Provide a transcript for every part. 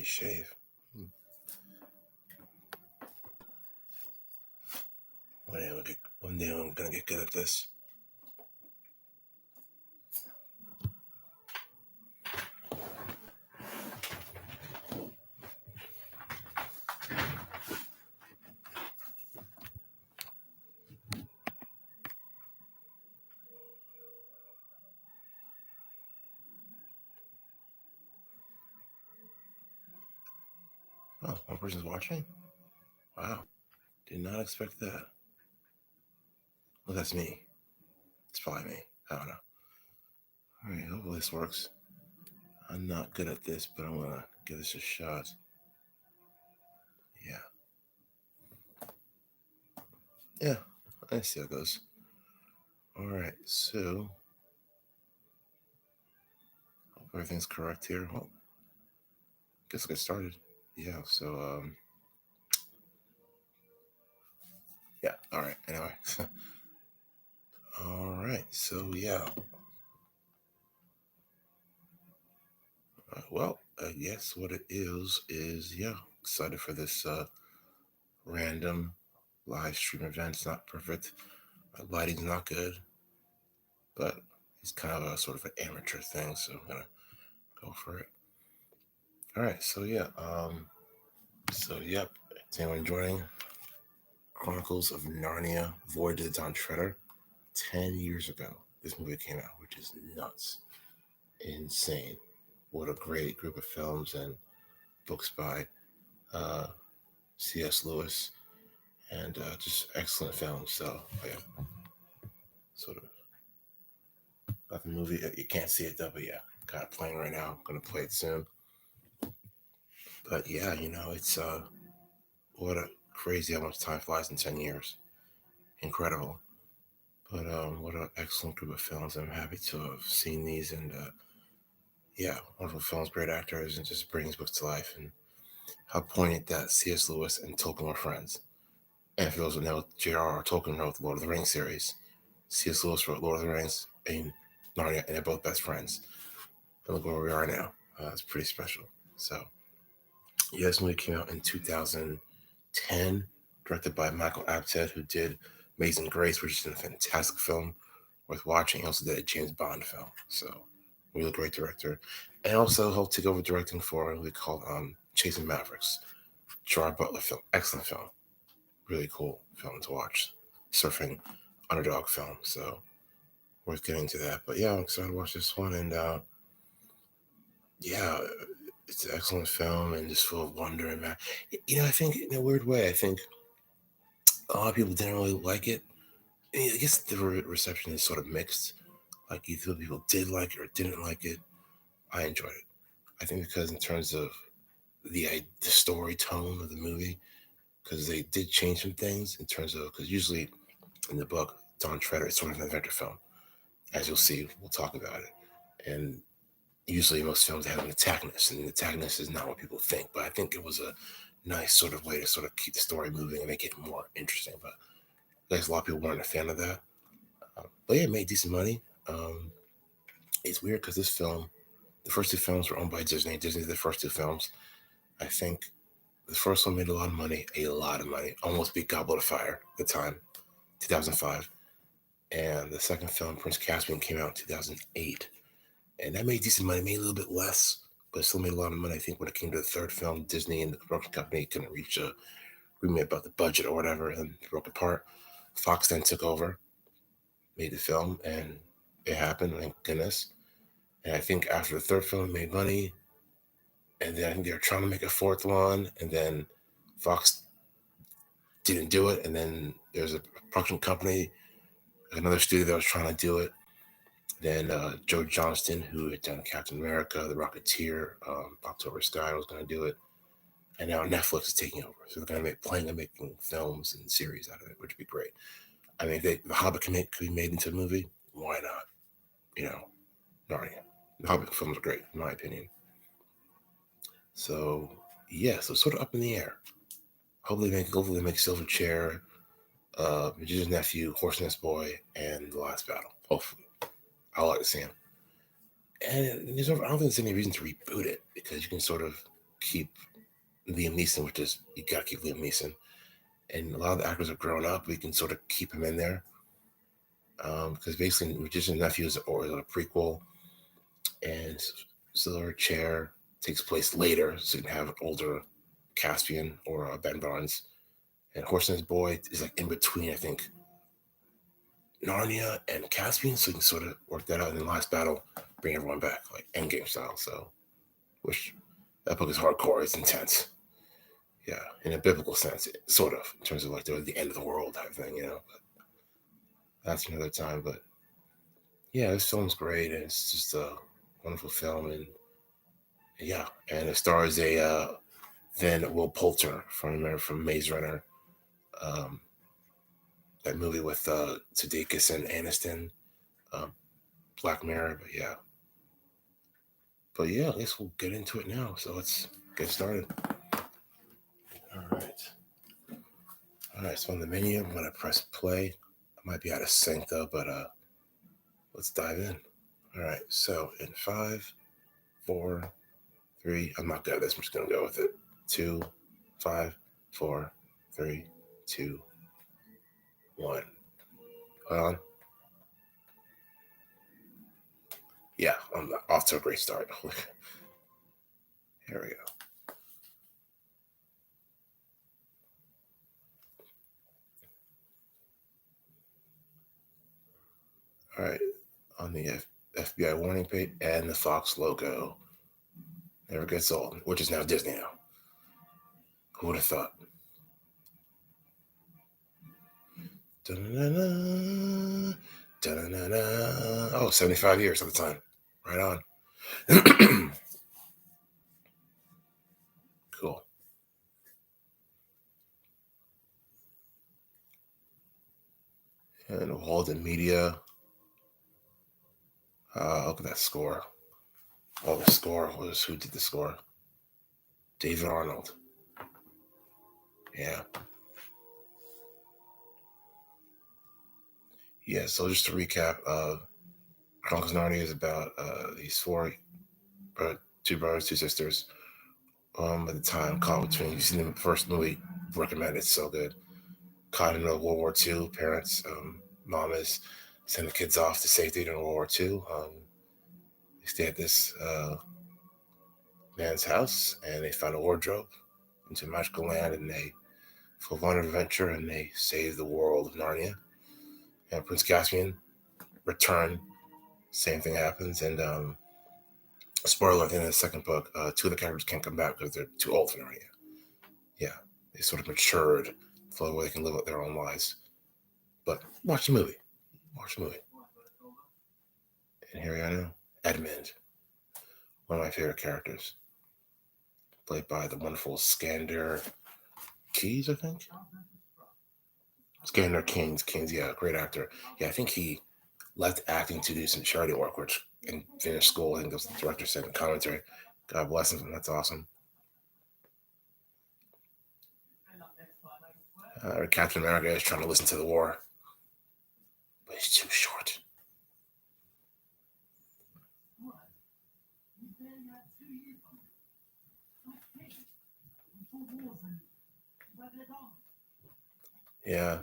shave. One day I'm gonna get good at this. Oh, one person's watching? Wow. Did not expect that. Well, that's me. It's probably me. I don't know. Alright, hopefully this works. I'm not good at this, but I'm gonna give this a shot. Yeah, I see how it goes. Alright, so hope everything's correct here. Well, guess I'll get started. Yeah, so yeah, alright, anyway. Alright, so yeah. Well, I guess what it is yeah, excited for this random live stream event. It's not perfect. My lighting's not good, but it's kind of a sort of an amateur thing, so I'm gonna go for it. All right, so yeah, yep. Is anyone joining? Chronicles of Narnia, Voyage of the Dawn Treader. 10 years ago, this movie came out, which is nuts, insane. What a great group of films and books by C.S. Lewis, and just excellent films. So yeah, sort of got the movie. You can't see it though, but yeah, kind of playing right now. I'm gonna play it soon. But yeah, it's what a crazy how much time flies in 10 years. Incredible. But what an excellent group of films. I'm happy to have seen these, and yeah, wonderful films, great actors, and just brings books to life. And how poignant that C.S. Lewis and Tolkien were friends. And for those who know, J.R.R. Tolkien wrote the Lord of the Rings series. C.S. Lewis wrote Lord of the Rings and Narnia, and they're both best friends. And look where we are now. It's pretty special. So, yeah, this movie came out in 2010, directed by Michael Apted, who did Amazing Grace, which is a fantastic film worth watching. He also did a James Bond film. So, really great director. And also helped take over directing for a movie called Chasing Mavericks. Gerard Butler film. Excellent film. Really cool film to watch. Surfing underdog film. So, worth getting to that. But yeah, I'm excited to watch this one. And yeah, it's an excellent film and just full of wonder and I think in a weird way, I think a lot of people didn't really like it. I guess the reception is sort of mixed. Like either people did like it or didn't like it. I enjoyed it. I think because in terms of the story tone of the movie, because they did change some things in terms of, because usually in the book, Dawn Treader, it's sort of an adventure film. As you'll see, we'll talk about it. And usually most films have an antagonist, and the antagonist is not what people think. But I think it was a nice sort of way to sort of keep the story moving and make it more interesting. But I guess a lot of people weren't a fan of that. But yeah, it made decent money. It's weird because this film, the first two films were owned by Disney. Disney did the first two films. I think the first one made a lot of money, almost beat Goblet of Fire at the time, 2005. And the second film, Prince Caspian, came out in 2008. And that made decent money, made a little bit less, but still made a lot of money. I think when it came to the third film, Disney and the production company couldn't reach a agreement about the budget or whatever, and broke apart. Fox then took over, made the film, and it happened, thank goodness. And I think after the third film, it made money, and then I think they were trying to make a fourth one, and then Fox didn't do it, and then there's a production company, another studio that was trying to do it. Then Joe Johnston, who had done Captain America, The Rocketeer, October Sky, was going to do it. And now Netflix is taking over. So they're going to planning on making films and series out of it, which would be great. I mean, if The Hobbit could be made into a movie, why not? Narnia. The Hobbit films are great, in my opinion. So, yeah, so sort of up in the air. Hopefully they make Silverchair, Magician's Nephew, Horse Nest Boy, and The Last Battle. Hopefully. I'd like to see him. And I don't think there's any reason to reboot it because you can sort of keep Liam Neeson, which is you gotta keep Liam Neeson. And a lot of the actors have grown up. We can sort of keep him in there because basically, Magician's Nephew is a prequel, and Silver Chair takes place later, so you can have an older Caspian or Ben Barnes. And Horse and His Boy is like in between, I think, Narnia and Caspian, so you can sort of work that out. In the last battle, bring everyone back, like Endgame style. So, which that book is hardcore. It's intense. Yeah, in a biblical sense, sort of, in terms of like the end of the world type thing, you know. But that's another time. But yeah, this film's great, and it's just a wonderful film, and yeah, and it stars a then Will Poulter from Maze Runner, um, that movie with Sudeikis and Aniston, um, Black Mirror. But yeah, I guess we'll get into it now. So let's get started. All right. All right. So on the menu, I'm gonna press play. I might be out of sync though, but let's dive in. All right. So in 5, 4, 3. I'm not good at this. I'm just gonna go with it. 2, 5, 4, 3, 2, 1. Hold on. Yeah, I'm off to a great start. Here we go. All right, on the FBI warning page and the Fox logo. Never gets old, which is now Disney now. Who would have thought? Da-na-na-na, da-na-na-na. Oh, 75 years at the time. Right on. Cool. And Walden Media. Look at that score. Oh, the score was who did the score? David Arnold. Yeah. Yeah, so just to recap, Chronicles of Narnia is about these two brothers, two sisters. At the time, caught between, you've seen the first movie, recommend it, it's so good. Caught in World War II, parents, mom is sending the kids off to safety during World War II. They stay at this man's house and they find a wardrobe into a magical land, and they full of adventure, and they save the world of Narnia. And Prince Caspian return, same thing happens, and spoiler at the end of the second book, two of the characters can't come back because they're too old for Narnia. Yeah, they sort of matured so where they can live out their own lives. But watch the movie. Watch the movie. And here we are now. Edmund, one of my favorite characters, played by the wonderful Skander Keys, I think. Skander Kings, yeah, great actor. Yeah, I think he left acting to do some charity work, which and finish school. I think that's what the director said in commentary. God bless him. That's awesome. Captain America is trying to listen to the war, but he's too short. Yeah.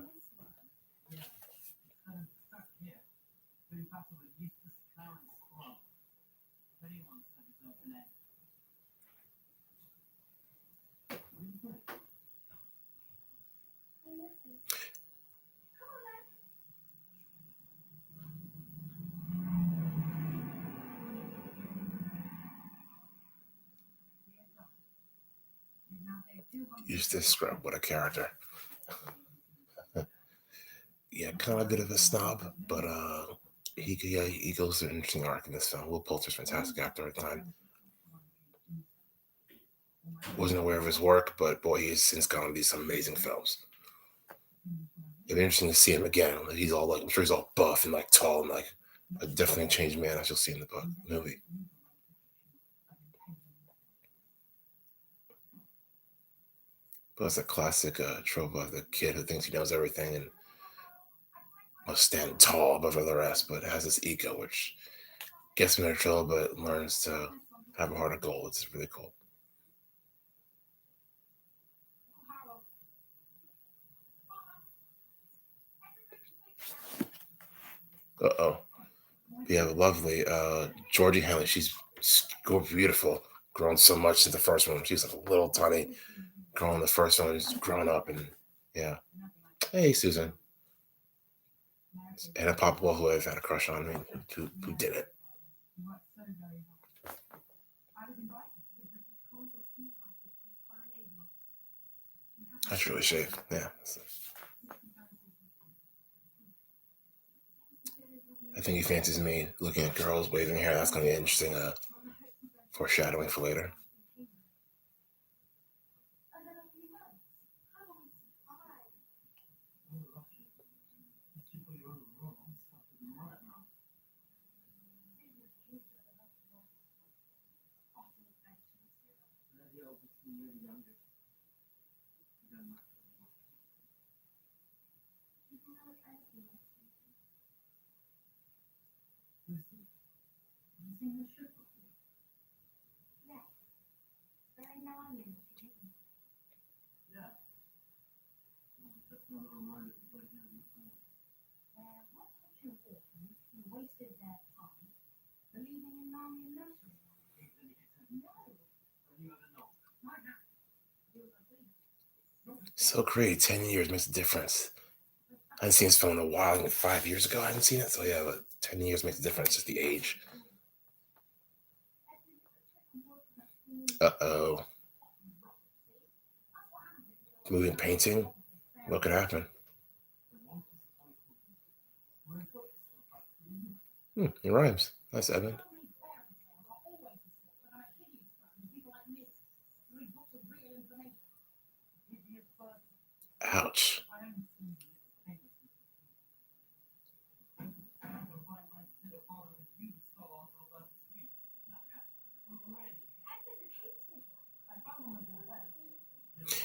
Eustace Scrub, what a character. Yeah, kind of a bit of a snob, but he goes through an interesting arc in this film. Will Poulter's fantastic actor at the time. Wasn't aware of his work, but boy, he has since gone to these amazing films. It'd be interesting to see him again. He's all like, I'm sure he's all buff and like tall and like a definitely changed man, as you'll see in the book movie. But it's a classic trope of the kid who thinks he knows everything and must stand tall above the rest, but has this ego which gets him in trouble, but learns to have a heart of gold. It's really cool. Uh-oh. We have a lovely Georgie Henley. She's beautiful, grown so much since the first one. She's like a little tiny girl in the first one, who's grown up, and yeah. Hey, Susan. And a Pop Wall, who I've had a crush on me, who did it. I should really shave. Yeah. I think he fancies me looking at girls waving hair. That's going to be interesting foreshadowing for later. So great. 10 years makes a difference. I hadn't seen this film in a while. Like 5 years ago, I hadn't seen it. So yeah, but 10 years makes a difference. Just the age. Uh-oh. Moving painting? What could happen? It rhymes. Nice, Evan. Ouch.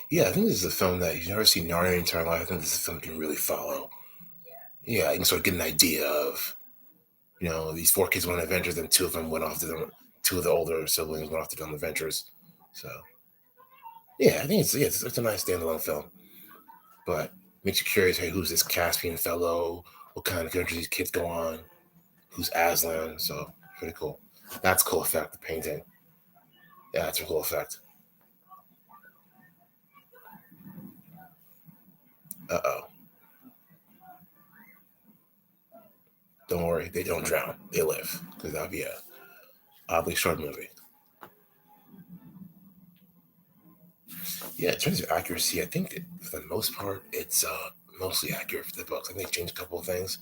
Yeah, I think this is a film that you've never seen Narnia in your entire life. I think this is a film you can really follow. Yeah, you can sort of get an idea of, these four kids went on adventures, and two of them went off to them. Two of the older siblings went off to do adventures. So, yeah, I think it's a nice standalone film. But makes you curious, hey, who's this Caspian fellow? What kind of adventures these kids go on? Who's Aslan? So, pretty cool. That's a cool effect, the painting. Yeah, that's a cool effect. Uh-oh. Don't worry, they don't drown. They live. Because that would be a oddly short movie. Yeah, in terms of accuracy, I think that for the most part, it's mostly accurate for the books. I think they changed a couple of things,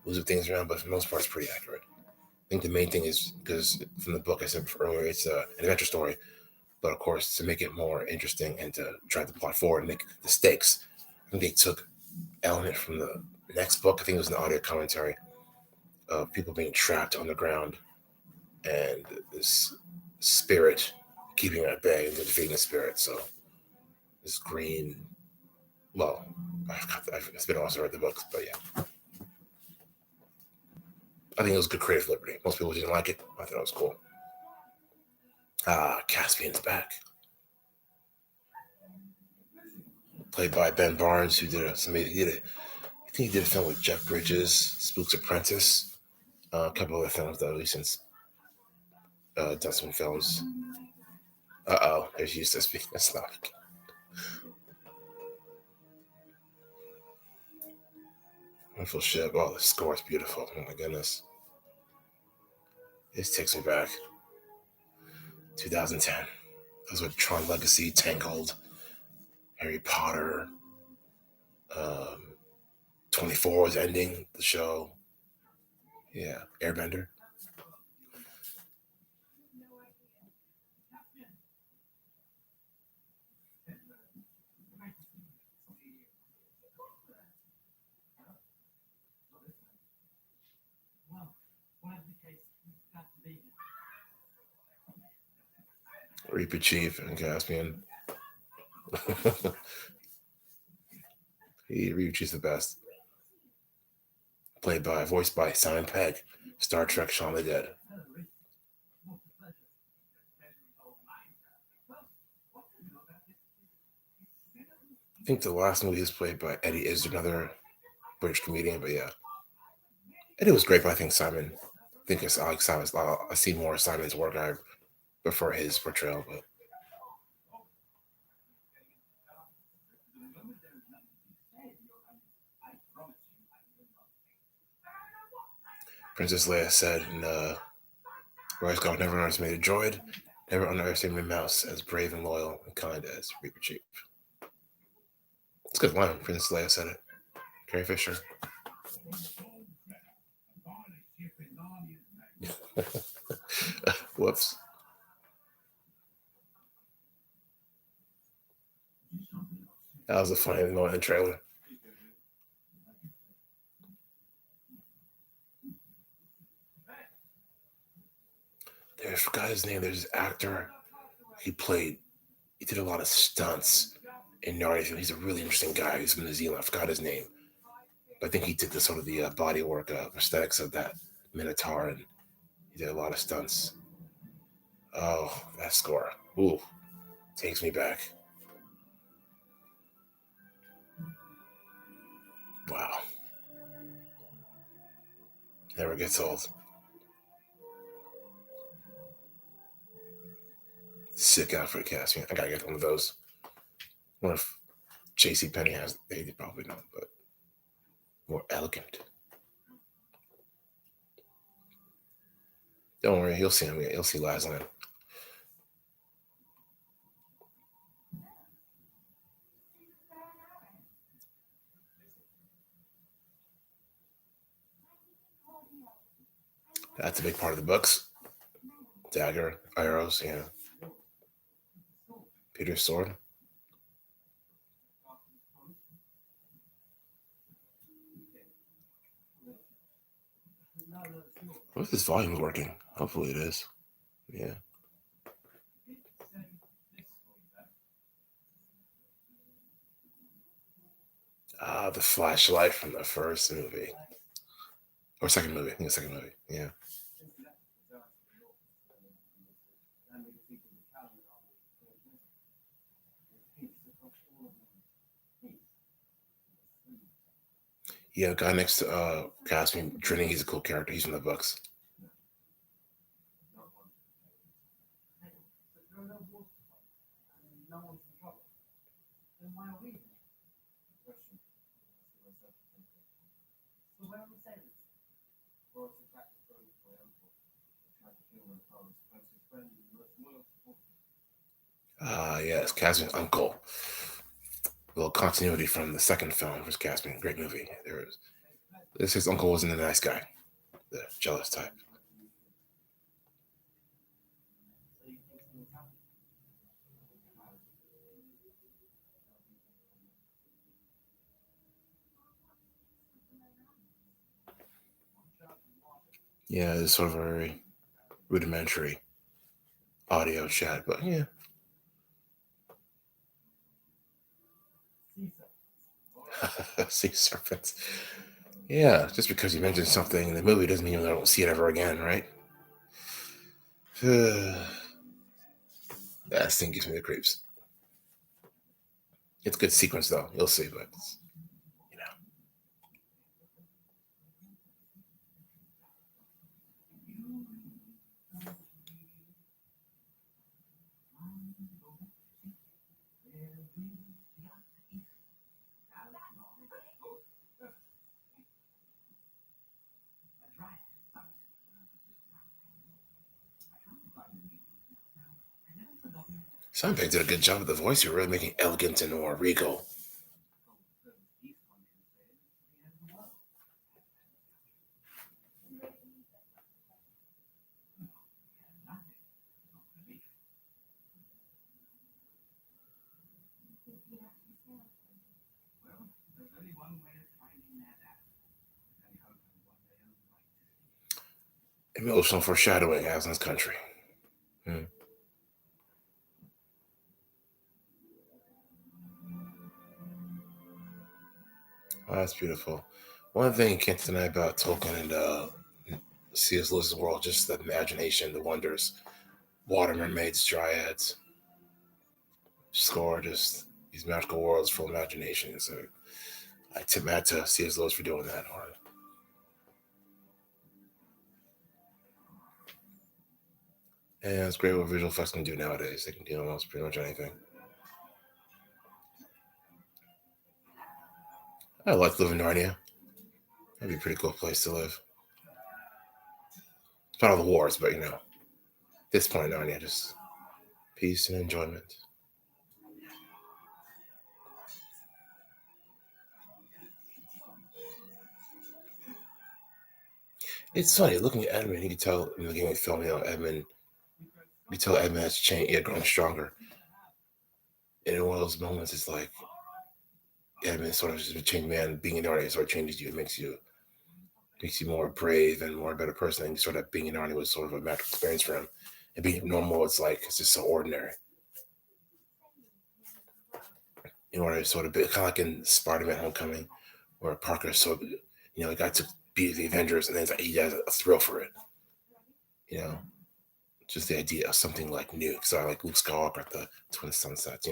moved things around, but for the most part, it's pretty accurate. I think the main thing is because from the book I said earlier, it's an adventure story, but of course, to make it more interesting and to drive the plot forward and make the stakes, I think they took element from the next book. I think it was an audio commentary of people being trapped on the ground and this spirit keeping at bay and defeating the spirit. So this green, well, it's been also read the books, but yeah, I think it was good creative liberty. Most people didn't like it. I thought it was cool. Caspian's back, played by Ben Barnes, who did I think he did a film with Jeff Bridges, Spook's Apprentice, a couple other films though, since done some films. There's Eustace. That's not. Wonderful ship. Oh, the score is beautiful. Oh my goodness. This takes me back. 2010. That was with Tron Legacy, Tangled, Harry Potter. 24 was ending the show. Yeah, Airbender. Reaper Chief and Caspian. Reaper Chief's the best. Voiced by Simon Pegg, Star Trek Shaun of the Dead. I think the last movie is played by Eddie Izzard, another British comedian, but yeah. And it was great, but I think it's Alex Simon's. I see more of Simon's work. I prefer his portrayal, but Princess Leia said in Rise God never underestimated a droid, never underestimated a mouse, as brave and loyal and kind as Reaper Chief. It's a good line. Princess Leia said it. Carrie Fisher. Whoops. That was a funny moment in the trailer. I forgot his name. There's this actor. He played. He did a lot of stunts in Narnia. He's a really interesting guy. He's from New Zealand. I forgot his name. But I think he did the sort of the body work, prosthetics of that Minotaur, and he did a lot of stunts. Oh, that score. Ooh, takes me back. Wow. Never gets old. Sick outfit casting. I gotta get one of those. What if JC Penny has? They probably don't, but more elegant. Don't worry, you'll see him. You'll see Laslan. That's a big part of the books. Dagger, arrows, yeah. Peter's sword. What if this volume working? Hopefully it is. Yeah. Ah, the flashlight from the first movie. Or second movie. I think the second movie. Yeah. Yeah, guy next to Caspian Trini, he's a cool character. He's from the books. Ah, yes, Caspian's uncle. A little continuity from the second film was Caspian. Great movie. His uncle wasn't a nice guy, the jealous type. Yeah, it's sort of a very rudimentary audio chat, but yeah. Sea serpents. Yeah, just because you mentioned something in the movie doesn't mean I don't see it ever again, right? That thing gives me the creeps. It's a good sequence though. You'll see, but you know. Soundbag did a good job with the voice. You're really making elegant and more regal. Emotional foreshadowing, Aslan's country. Hmm. Oh, that's beautiful. One thing you can't deny about Tolkien and C.S. Lewis's world, just the imagination, the wonders, water mermaids, dryads, score, just these magical worlds full of imagination. So I tip my hat to C.S. Lewis for doing that. And it's great what visual effects can do nowadays. They can do almost pretty much anything. I like living in Narnia. That'd be a pretty cool place to live. It's not all the wars, but at this point in Narnia, just peace and enjoyment. It's funny looking at Edmund. You can tell in the beginning of the film, Edmund. You tell Edmund has changed. He had grown stronger. And in one of those moments, it's like Edmund sort of just a changed man. Being in Narnia sort of changes you. It makes you more brave and more a better person. And sort of being in Narnia was sort of a magical experience for him. And being normal, it's just so ordinary. In order to sort of be kind of like in Spider-Man: Homecoming, where Parker he got to be the Avengers, and then he has a thrill for it. You know, just the idea of something like new. So I like Luke Skywalker at the Twin Sunsets.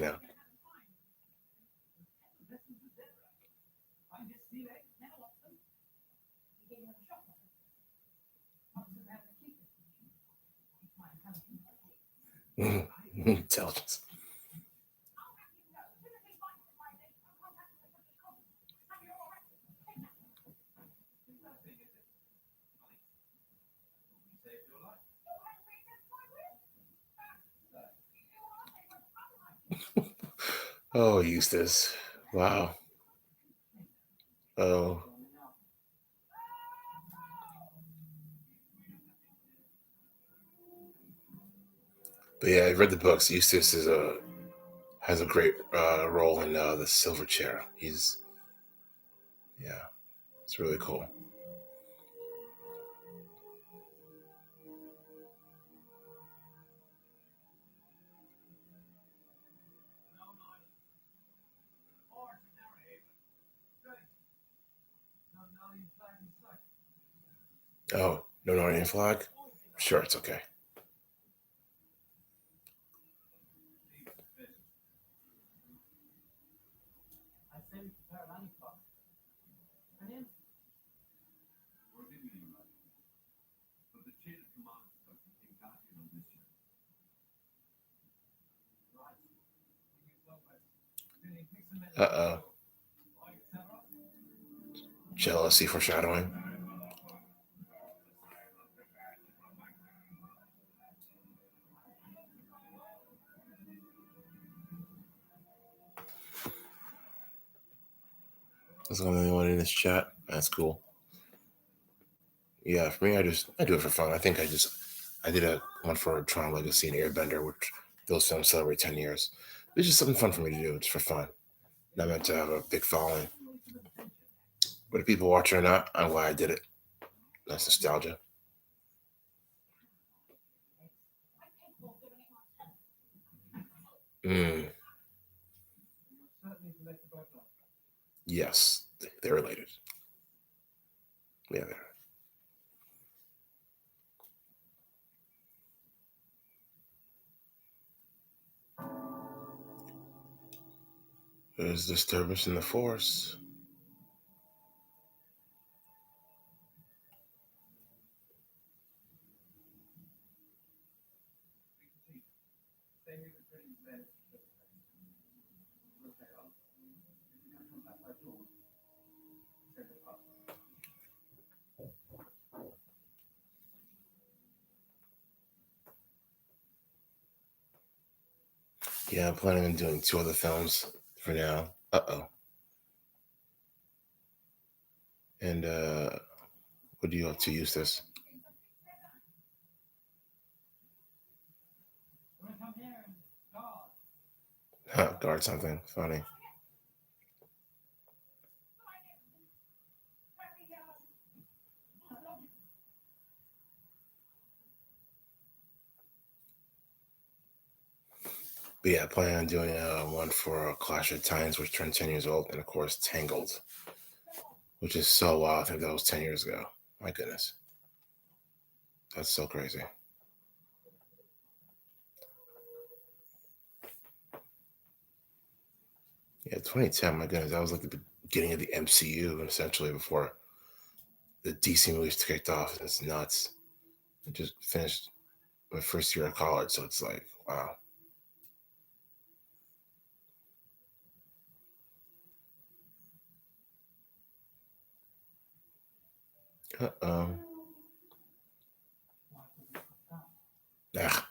Intelligence. Oh, Eustace. Wow. Oh. But yeah, I read the books. Eustace has a great role in the Silver Chair. Yeah, it's really cool. Oh, no Narnian flag? Sure, it's okay. Uh-oh. Jealousy foreshadowing. That's the only one in this chat. That's cool. Yeah, for me, I do it for fun. I think I did a one for Tron Legacy and Airbender, which those films celebrate 10 years. It's just something fun for me to do. It's for fun. Not meant to have a big following. But if people watch it or not, I'm glad I did it. That's nostalgia. Mm, yes, they're related. Yeah, they're. There's disturbance in the force. Yeah, I'm planning on doing two other films for now. Uh-oh. And what do you have to use this? Guard something. Funny. But yeah, I plan on doing one for Clash of Titans, which turned 10 years old, and of course Tangled, which is so wild. I think that was 10 years ago. My goodness. That's so crazy. Yeah, 2010, my goodness. That was like the beginning of the MCU, essentially, before the DC movies kicked off. It's nuts. It just finished my first year of college, so it's like, wow. Uh-oh.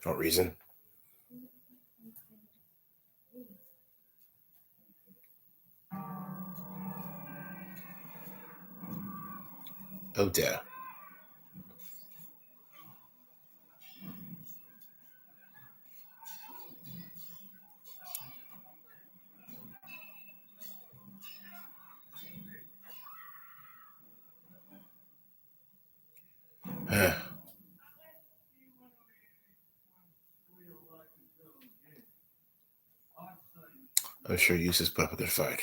No reason. Oh dear. I'm sure Eustace put up a good fight.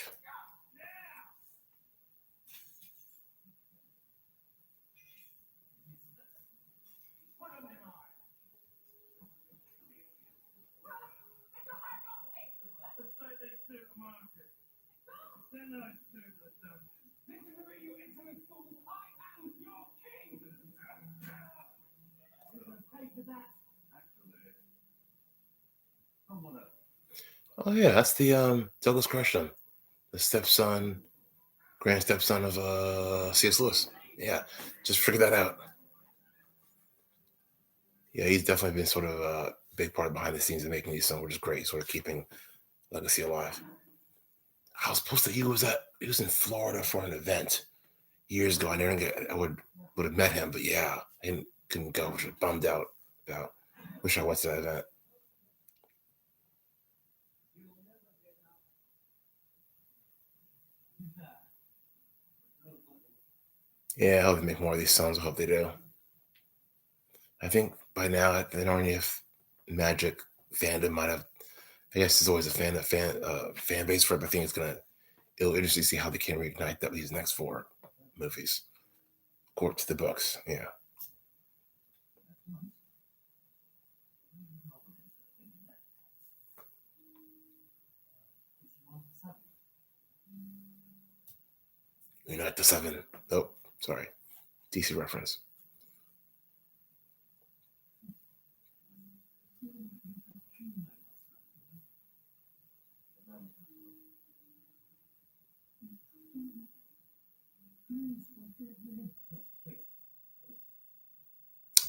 Oh yeah, that's the Douglas Gresham, the stepson, grand stepson of C.S. Lewis. Yeah, just figured that out. Yeah, he's definitely been sort of a big part behind the scenes of making these songs, which is great, sort of keeping legacy alive. I was supposed to. He was in Florida for an event years ago. I would have met him, but yeah, I couldn't go. Which was bummed out about. Wish I went to that event. Yeah, I hope they make more of these songs. I hope they do. I think by now the Narnia Magic fandom might have. I guess there's always a fan base for it. But I think it'll be interesting to see how they can reignite these next four movies. According to the books, yeah. Unite the Seven. Oh, sorry, DC reference.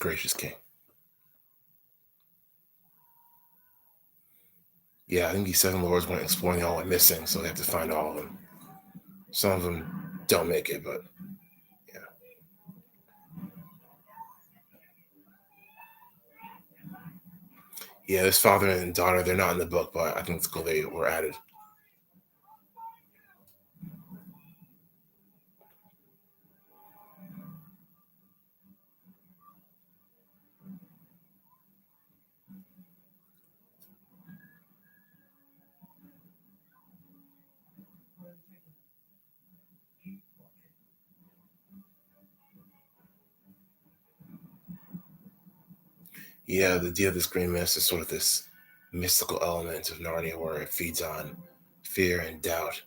Gracious King. Yeah, I think these seven lords went exploring, all went missing, so they have to find all of them. Some of them don't make it, but yeah. Yeah, this father and daughter, they're not in the book, but I think it's cool they were added. Yeah, the deal of this green mist is sort of this mystical element of Narnia where it feeds on fear and doubt.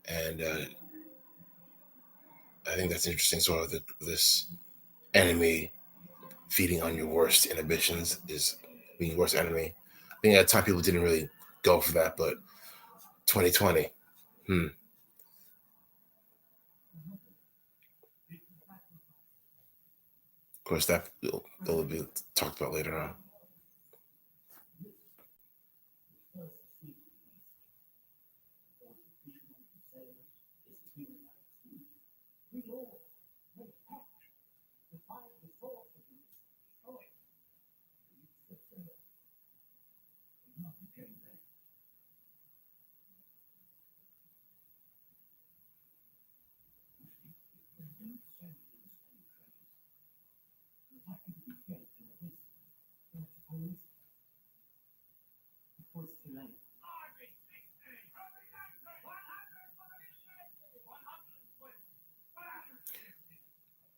And I think that's interesting, sort of this enemy feeding on your worst inhibitions is being your worst enemy. I think at the time people didn't really go for that, but 2020, of course, that'll be talked about later on.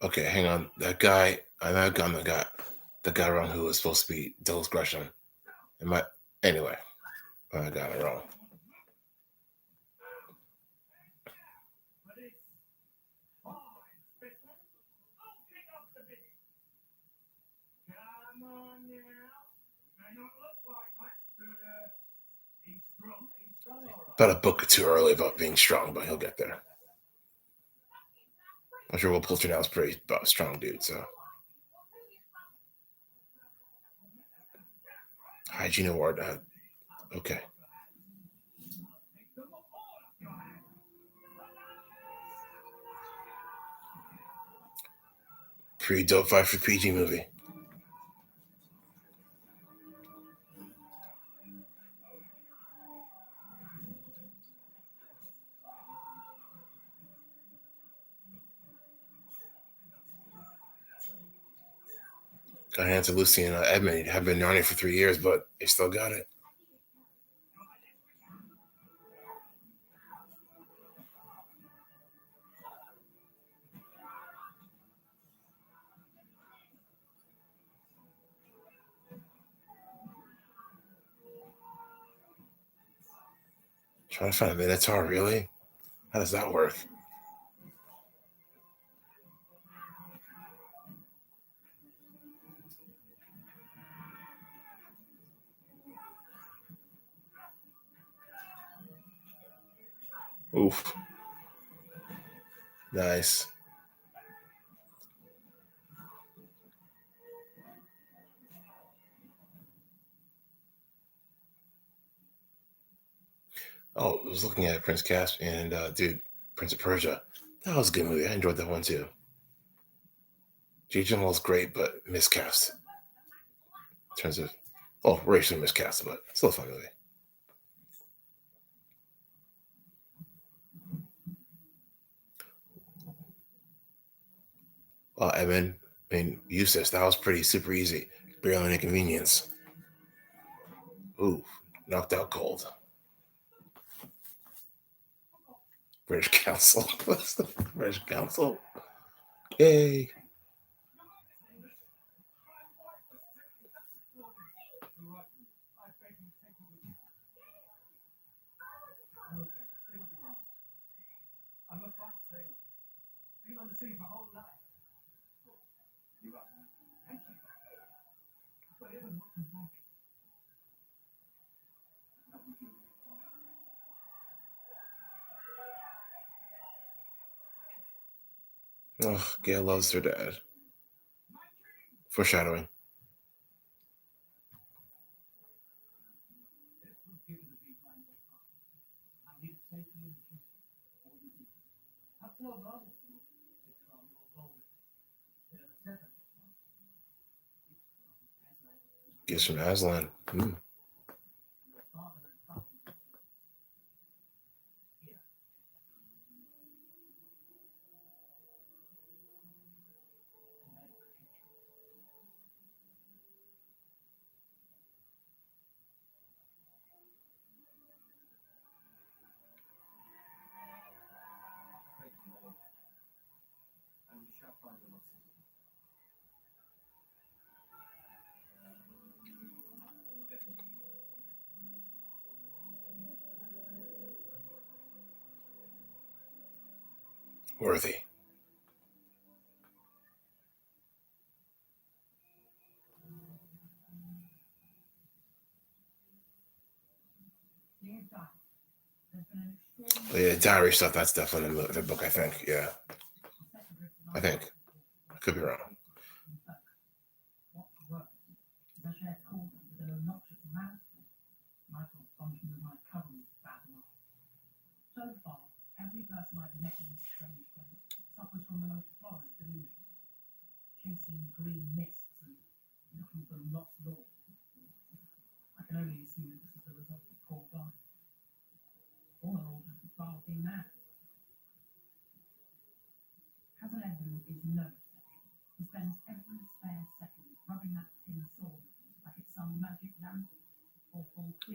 Okay, hang on. That guy, I might have gotten the guy wrong who was supposed to be Douglas Gresham. Am I? Anyway, I got it wrong. About a book or two early about being strong, but he'll get there. I'm sure Will Poulter now is pretty strong dude, so. Hygiene award. Okay. Pretty dope fight for PG movie. Got hands to Lucy and Edmund. Have been Narnia for 3 years, but they still got it. Trying to find a Minotaur, really? How does that work? Oof. Nice. Oh, I was looking at Prince Caspian and dude, Prince of Persia. That was a good movie. I enjoyed that one too. Jake Gyllenhaal's great, but miscast. In terms of, racially miscast, but still a fun movie. Evan, Eustace, that was pretty super easy. Barely an inconvenience. Ooh, knocked out cold. British Council. What's the British Council? Yay. Oh, Gail loves her dad. Foreshadowing. Gifts from Aslan. Worthy. But yeah, diary stuff, that's definitely the book, I think. Yeah. I think. I could be wrong.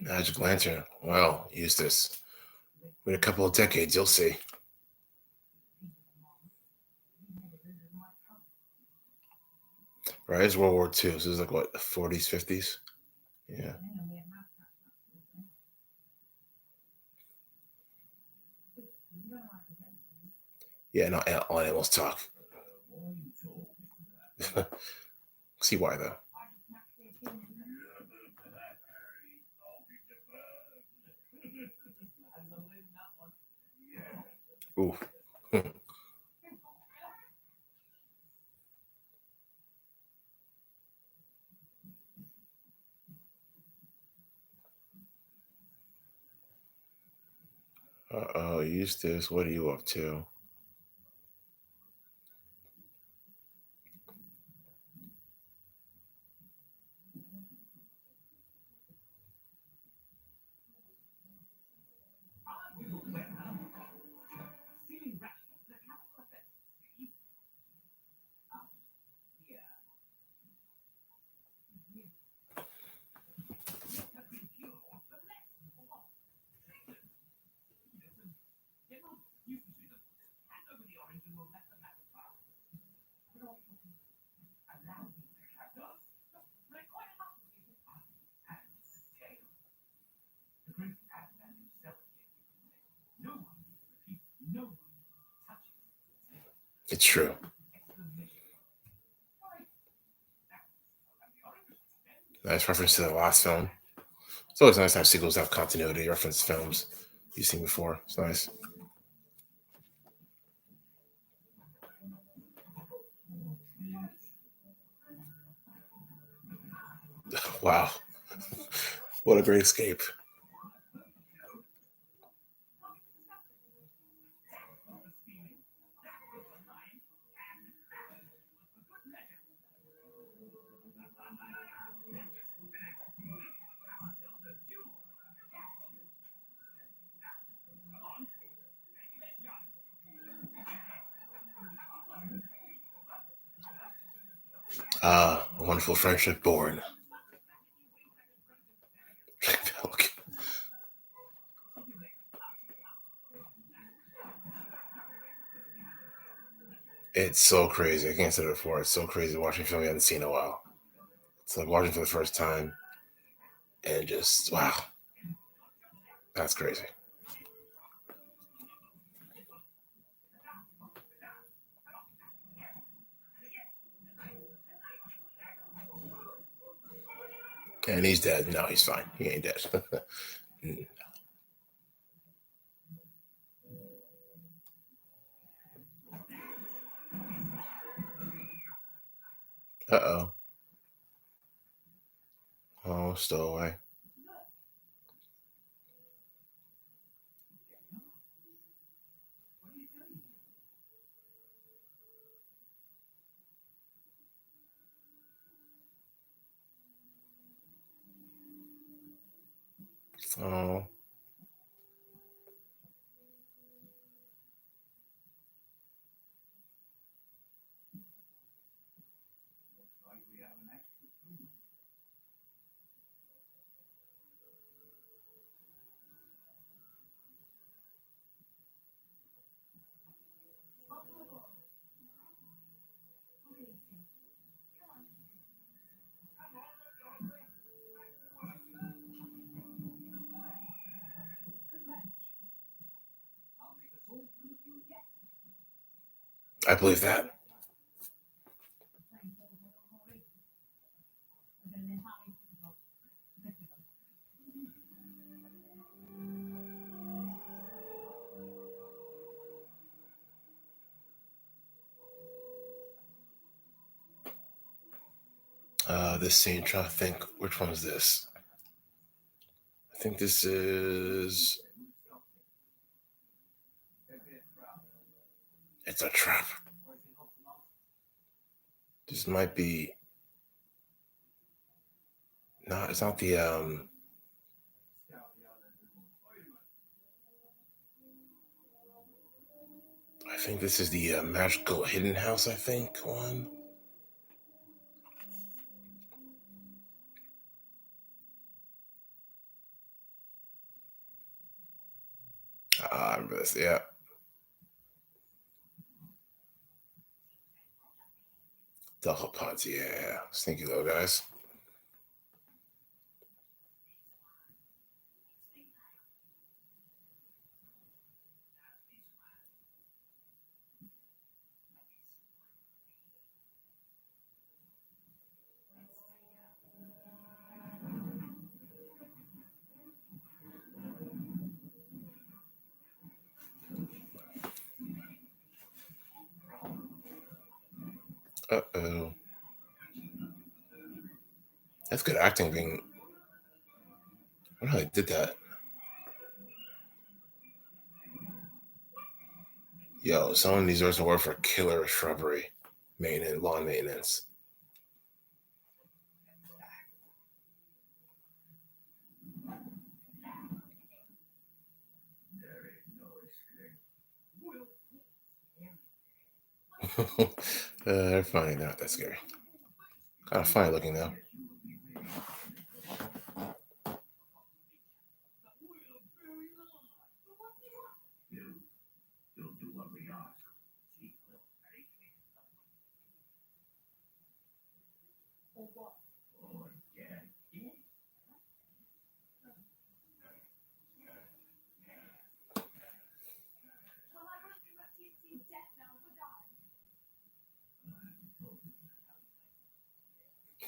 Magic Lantern. Well, Eustace. In a couple of decades, you'll see. Right, it's World War II, so this is like what, the 40s, 50s? Yeah. Yeah, not all animals talk. See why though. Ooh. Uh-oh, Eustace, what are you up to? It's true. Nice reference to the last film. It's always nice to have sequels that have continuity, reference films you've seen before. It's nice. Wow. What a great escape. Ah, a wonderful friendship born. It's so crazy. I can't say it before. It's so crazy watching a film you haven't seen in a while. It's like watching for the first time and just, wow, that's crazy. And he's dead. No, he's fine. He ain't dead. Uh-oh. Oh, stowaway. Oh, I believe that. This scene, trying to think, which one is this? I think this is. It's a trap. This might be. No, it's not the. I think this is the magical hidden house. I think one. I remember this. Yeah. Double pods. Yeah. Sneaky little guys. Uh-oh. That's good acting being. I don't know how they did that. Yo, someone deserves to work for killer shrubbery maintenance, lawn maintenance. They're funny, not that scary. Kind of funny looking though.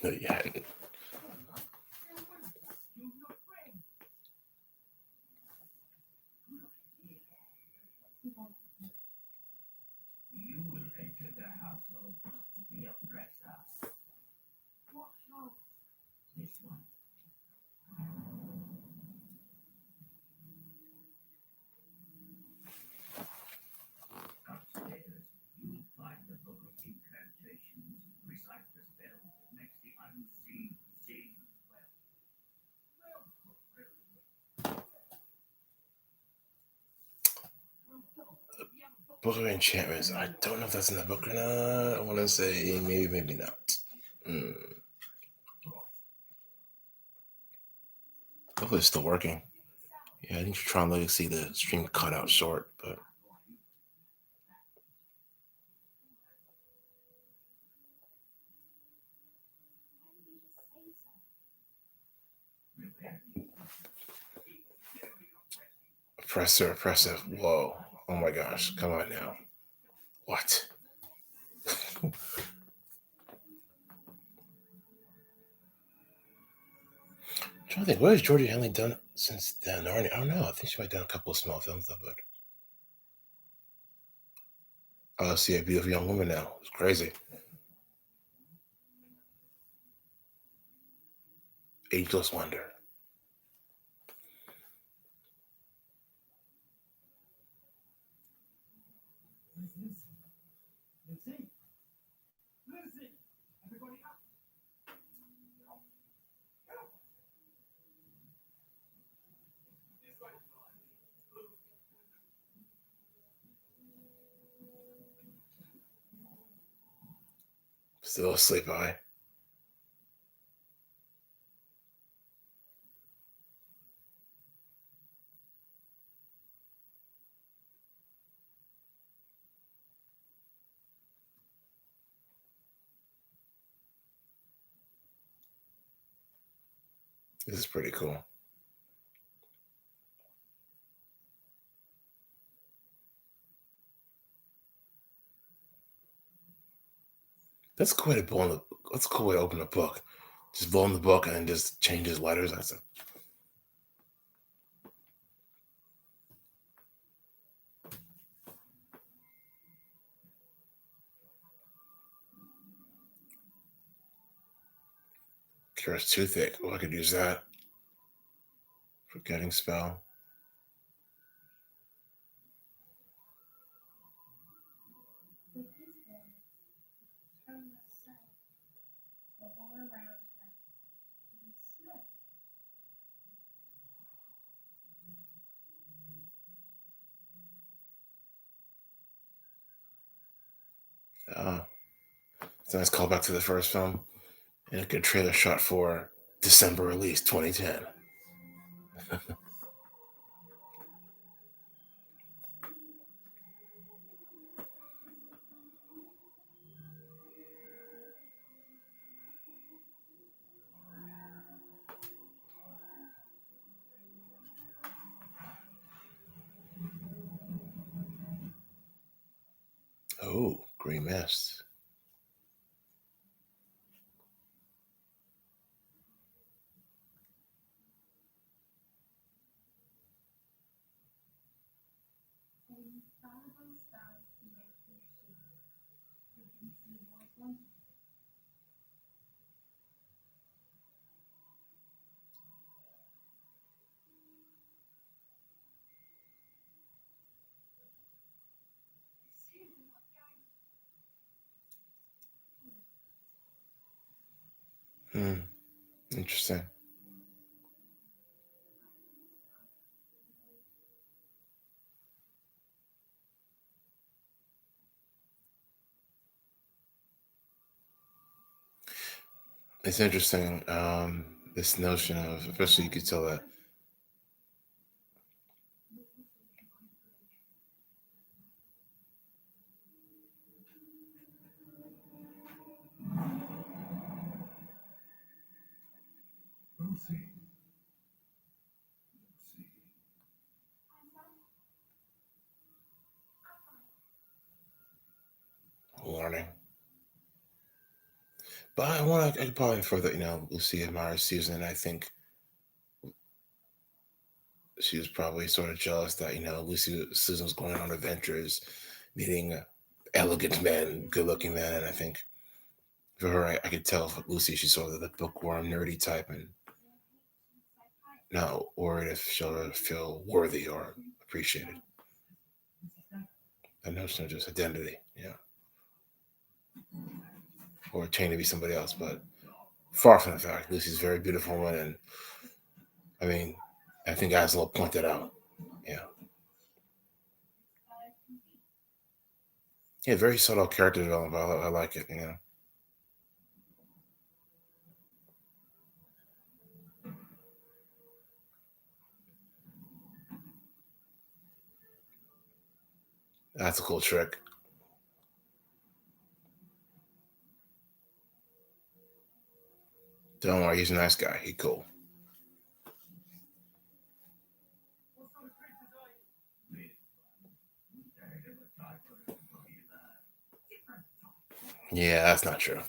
Yeah. Book of Enchantments. I don't know if that's in the book or not. I want to say maybe, maybe not. Mm. Hopefully it's still working. Yeah, I think you're trying to see the stream cut out short, but oppressive. Whoa. Oh my gosh. Come on now. What? I'm trying to think, what has Georgia Henley done since then? Narnia? I don't know. I think she might have done a couple of small films though, but I see a beautiful young woman now. It's crazy. Ageless Wonder. Still asleep eye. This is pretty cool. That's a cool way to blow the. That's a cool way to open a book. Just blow in the book and then just change his letters. That's a. Curious toothache. Oh, I could use that. Forgetting spell. Uh, it's a nice callback to the first film. And a good trailer shot for December release 2010. Oh, Green Mist. Mm, interesting. It's interesting. This notion of, especially you could tell that. Learning. But I want to. I could probably infer that Lucy admires Susan. I think she was probably sort of jealous that Susan was going on adventures, meeting elegant men, good-looking men, and I think for her, I could tell for Lucy she's sort of the bookworm, nerdy type, and not worried if she'll feel worthy or appreciated. A notion of just identity, or attain to be somebody else. But far from the fact, Lucy's a very beautiful woman, and I mean, I think Aslo pointed out. Yeah, yeah, very subtle character development. I like it. That's a cool trick. Don't worry, he's a nice guy. He cool. Yeah, that's not true.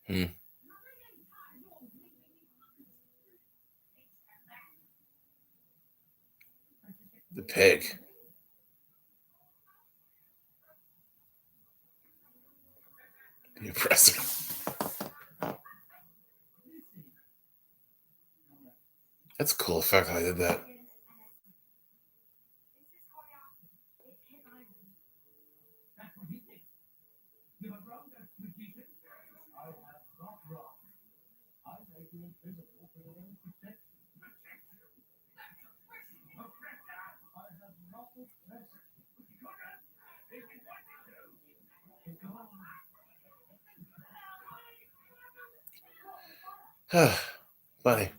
Hmm. The pig. The oppressor. That's a cool effect how I did that. Funny.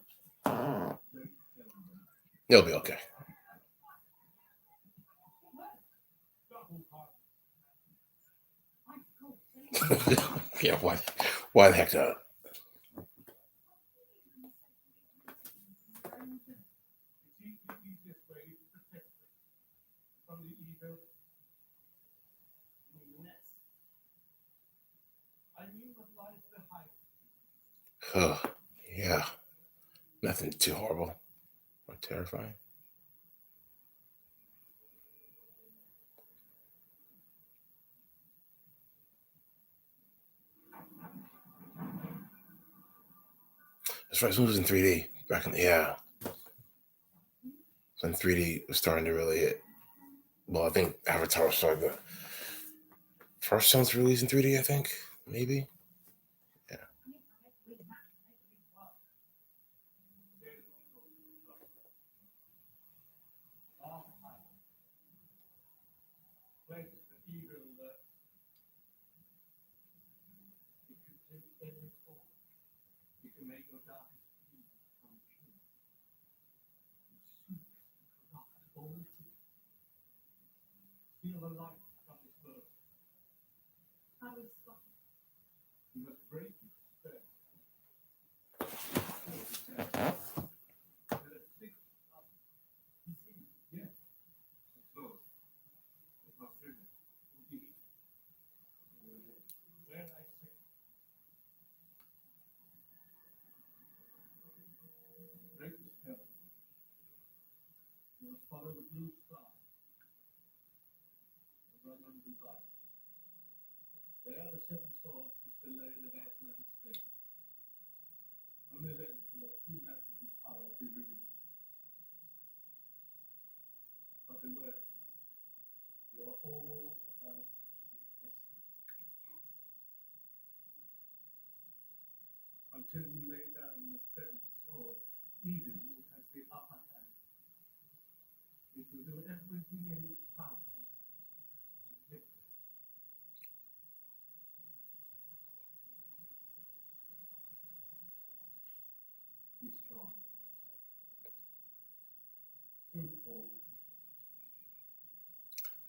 You'll be okay. Yeah, why? Why the heck not? Oh, yeah, nothing too horrible or terrifying. As far as movies in 3D back in the when 3D was starting to really hit. Well, I think Avatar was like the first time to release in 3D. I think maybe. Yeah.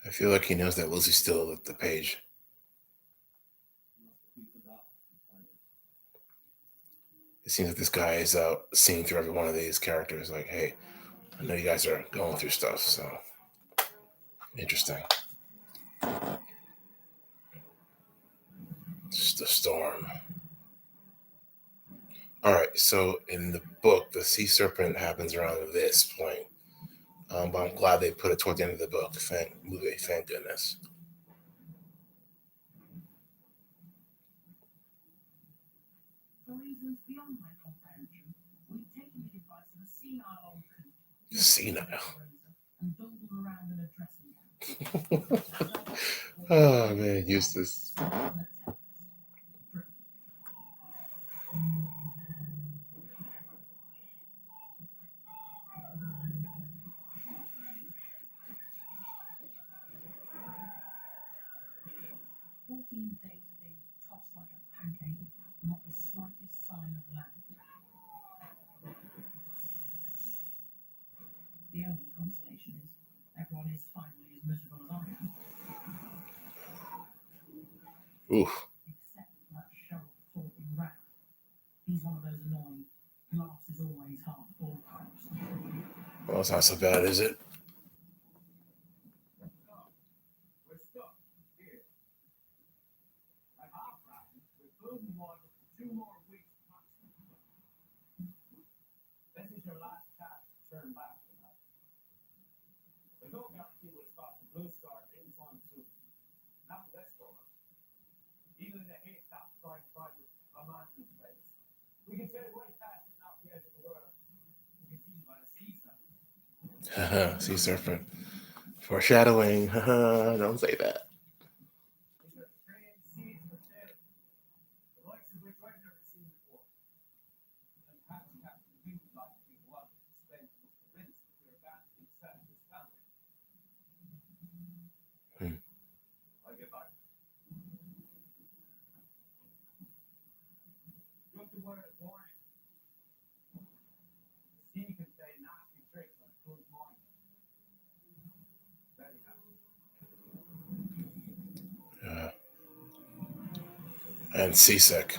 I feel like he knows that Lucy's still at the page. It seems like this guy is seeing through every one of these characters. Like, hey, I know you guys are going through stuff, so interesting. It's the storm. All right, so in the book, the sea serpent happens around this point. But I'm glad they put it toward the end of the book. Thank goodness. Senile. Oh man, Eustace. Oof. Well, it's not so bad, is it? Sea serpent. Foreshadowing. Don't say that. Hmm. Uh, and seasick.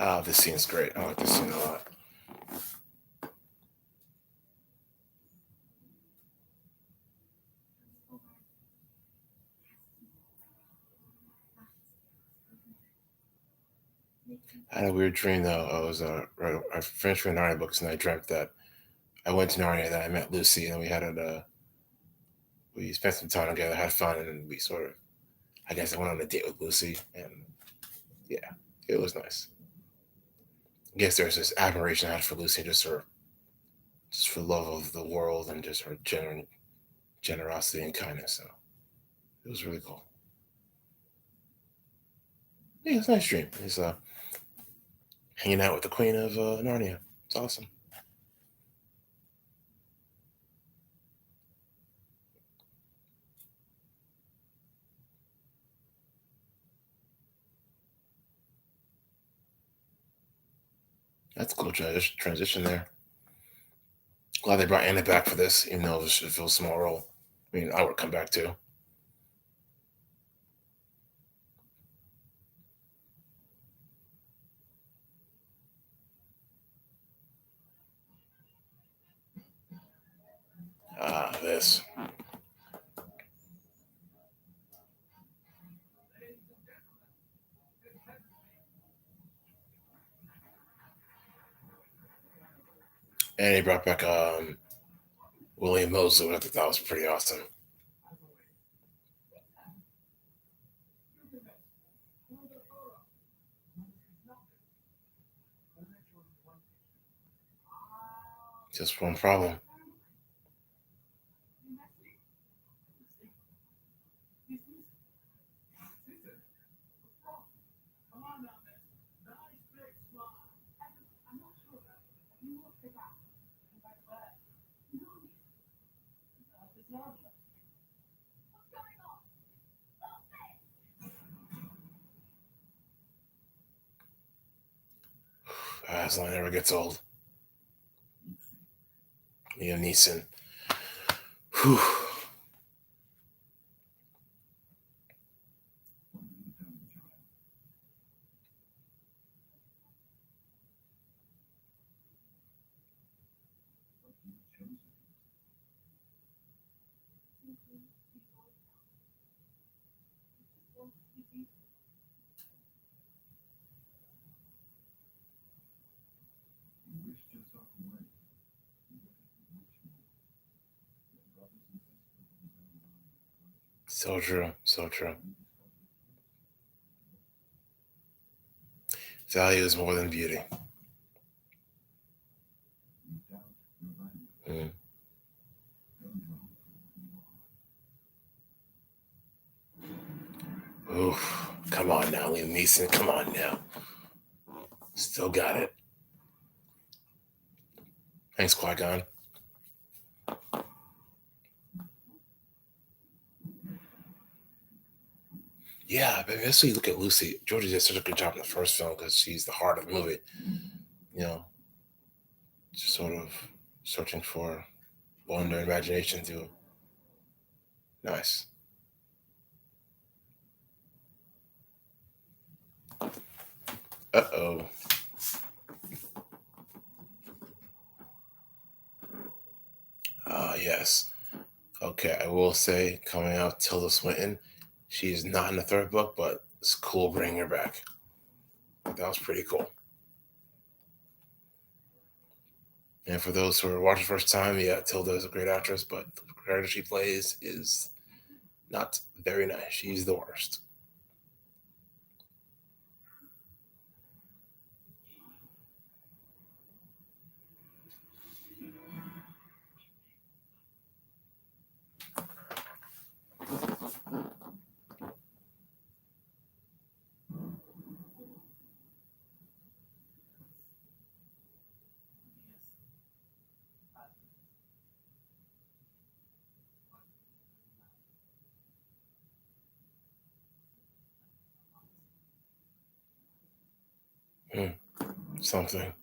Oh, this scene's great. I like this scene a lot. I had a weird dream though. I finished reading Narnia books and I dreamt that I went to Narnia, that I met Lucy, and we spent some time together, had fun, and we sort of, I guess I went on a date with Lucy, and yeah, it was nice. I guess there's this admiration I had for Lucy, just for love of the world and just her generosity and kindness. So it was really cool. Yeah, it's a nice dream. It's hanging out with the Queen of Narnia. It's awesome. That's a cool transition there. Glad they brought Anna back for this, even though it feels a small role. I mean, I would come back too. This. And he brought back William Mosley. I think that was pretty awesome. Just one problem. Aslan never gets old. Liam Neeson. Whew. So true. So true. Value is more than beauty. Mm. Oof. Come on now, Liam Neeson. Come on now. Still got it. Thanks, Qui-Gon. Yeah, but that's why you look at Lucy. Georgia did such a good job in the first film because she's the heart of the movie. You know, just sort of searching for wonder, imagination too. Nice. Uh-oh. Yes. Okay, I will say, coming out, Tilda Swinton. She's not in the third book, but it's cool bringing her back. That was pretty cool. And for those who are watching first time, yeah, Tilda is a great actress, but the character she plays is not very nice. She's the worst. Hmm, something.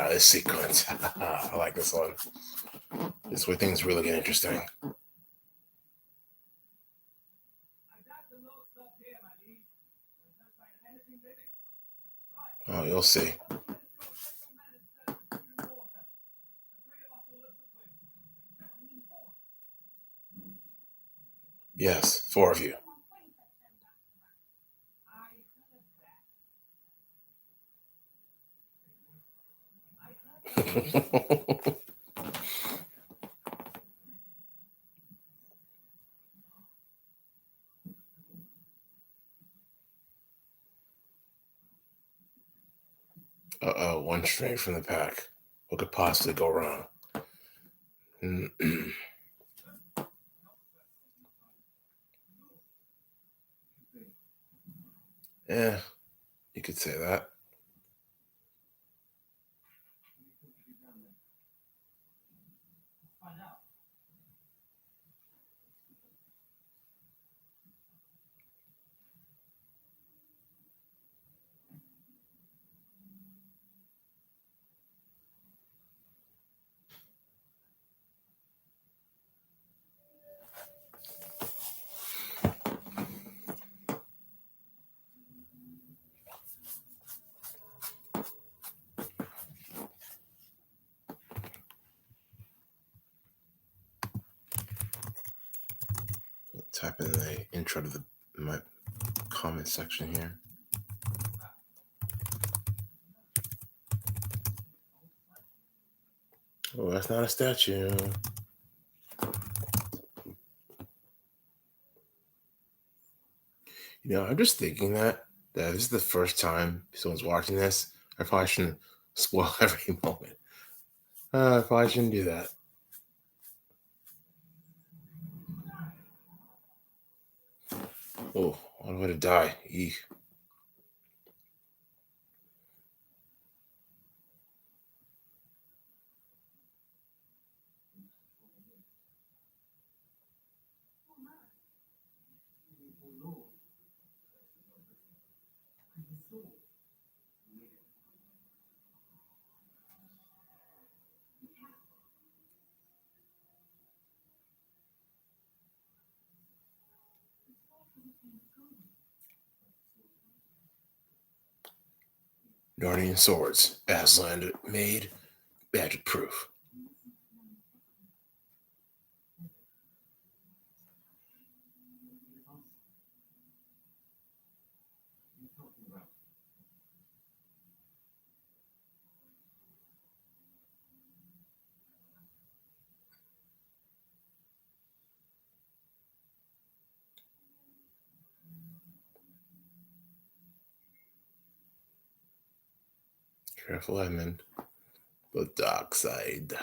This sequence. I like this one. This is where things really get interesting. Oh, you'll see. Yes, four of you. Uh-oh, one stray from the pack. What could possibly go wrong? Yeah, you could say that. type in the intro to my comment section here. Oh, that's not a statue. I'm just thinking that this is the first time someone's watching this. I probably shouldn't spoil every moment. I probably shouldn't do that. Oh, I'm going to die. Eek. Narnian swords, Aslan made, magic proof. Careful, Edmund. The dark side.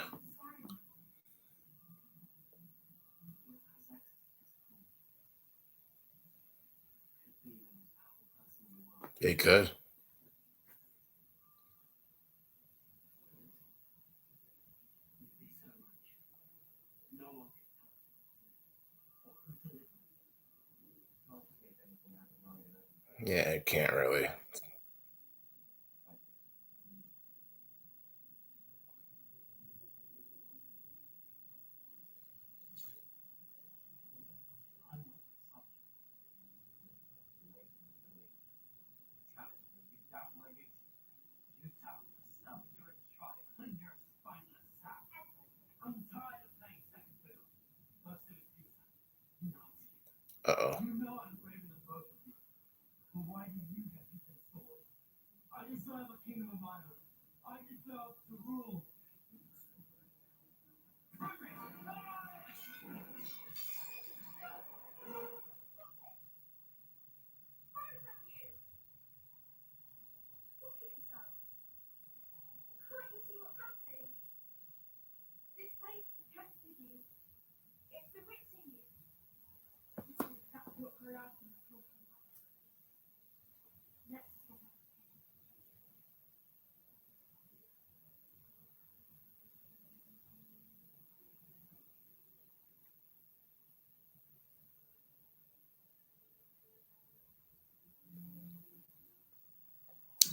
It could. Yeah, it can't really. Uh-oh.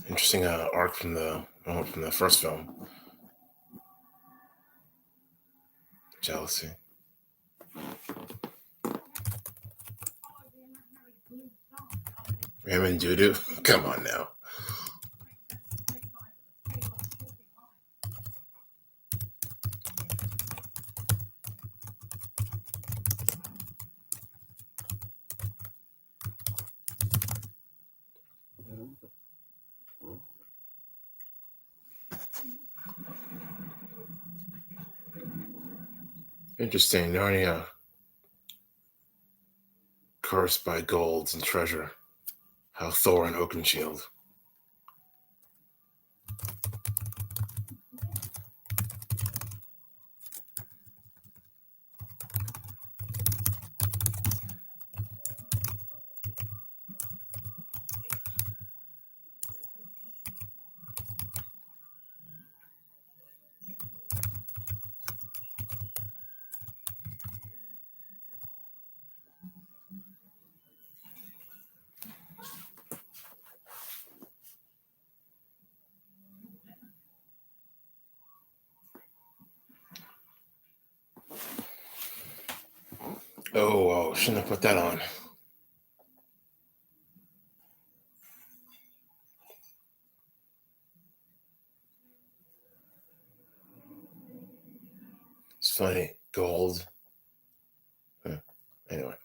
Interesting arc from the first film. Jealousy. Raymond Doodoo? Come on now. Interesting. Narnia. Cursed by golds and treasure. How Thor and Oakenshield. Oh, shouldn't have put that on. It's funny. Gold. Anyway.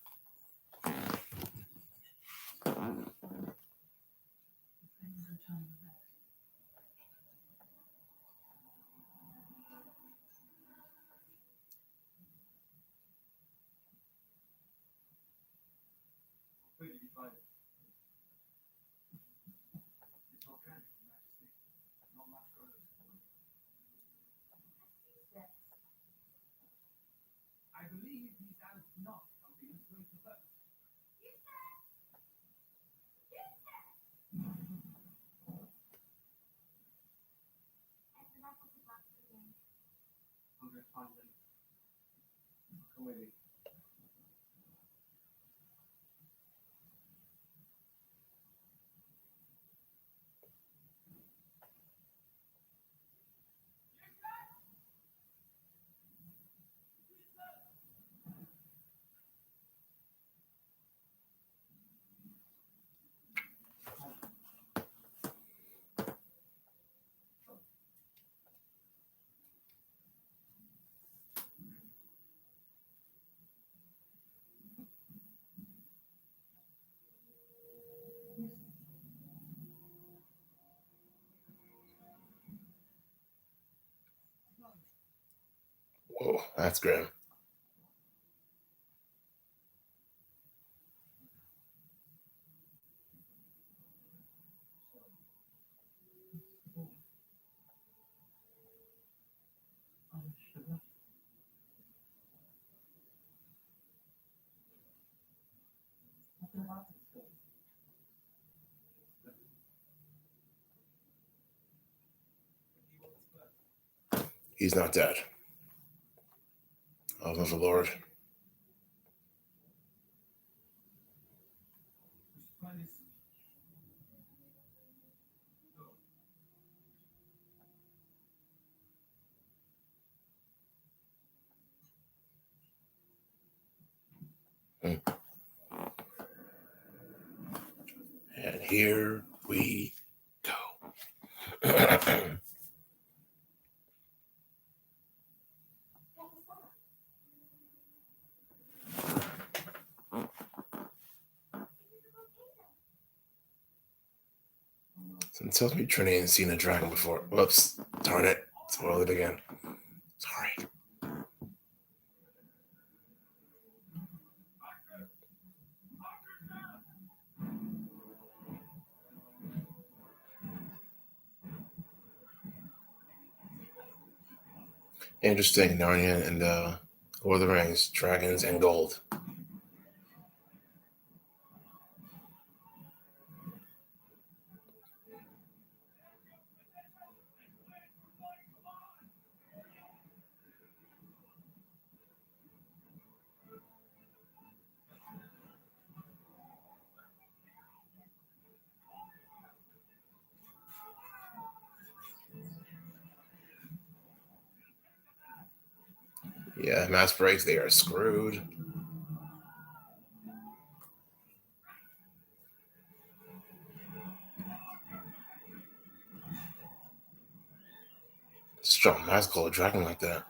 Whoa, that's grim. He's not dead. Oh, the Lord. Hmm. And here we go. It tells me Trinity ain't seen a dragon before. Whoops. Darn it. Spoiled it again. Sorry. Interesting. Narnia and Lord of the Rings, dragons and gold. Yeah, mass breaks, they are screwed. Strong mass call a dragon like that.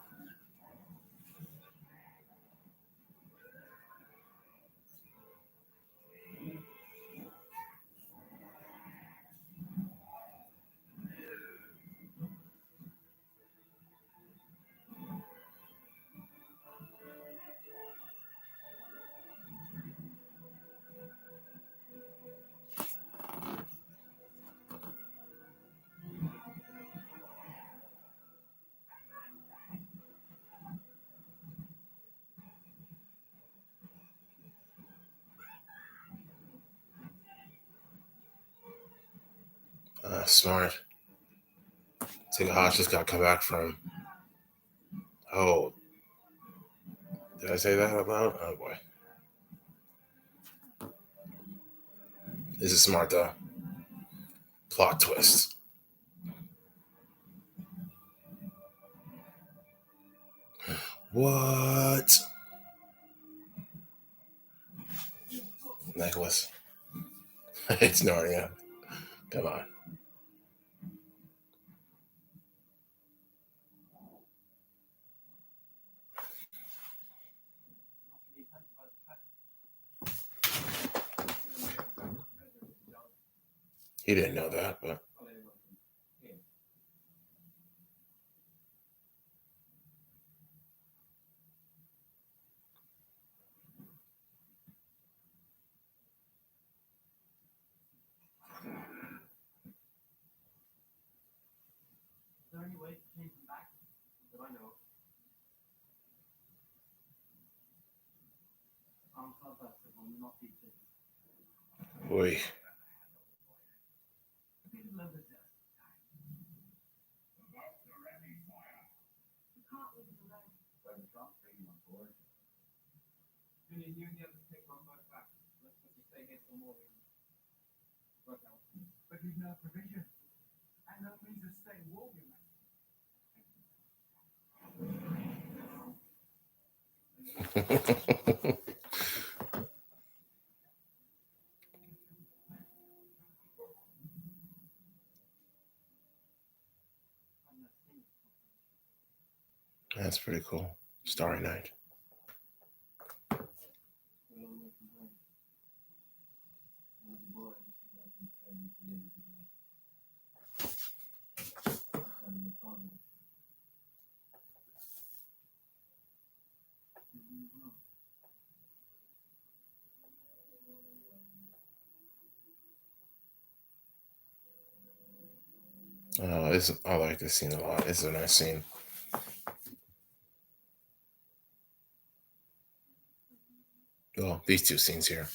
Smart. Take just got to come back from. Oh, did I say that out loud? Oh boy. This is smart though. Plot twist. What? Necklace. It's Narnia. Come on. He didn't know that, but Boy. That's pretty cool. Starry Night. I like this scene a lot. It's a nice scene. Oh, these two scenes here.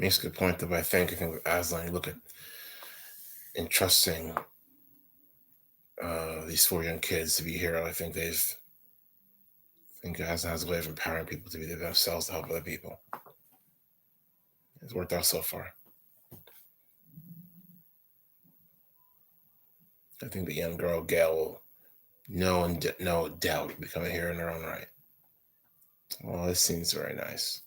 Makes a good point, though. I think with Aslan, you look at entrusting these four young kids to be here. I think Aslan has a way of empowering people to be themselves to help other people. It's worked out so far. I think the young girl Gail will no doubt become a hero in her own right. Well, this scene's very nice.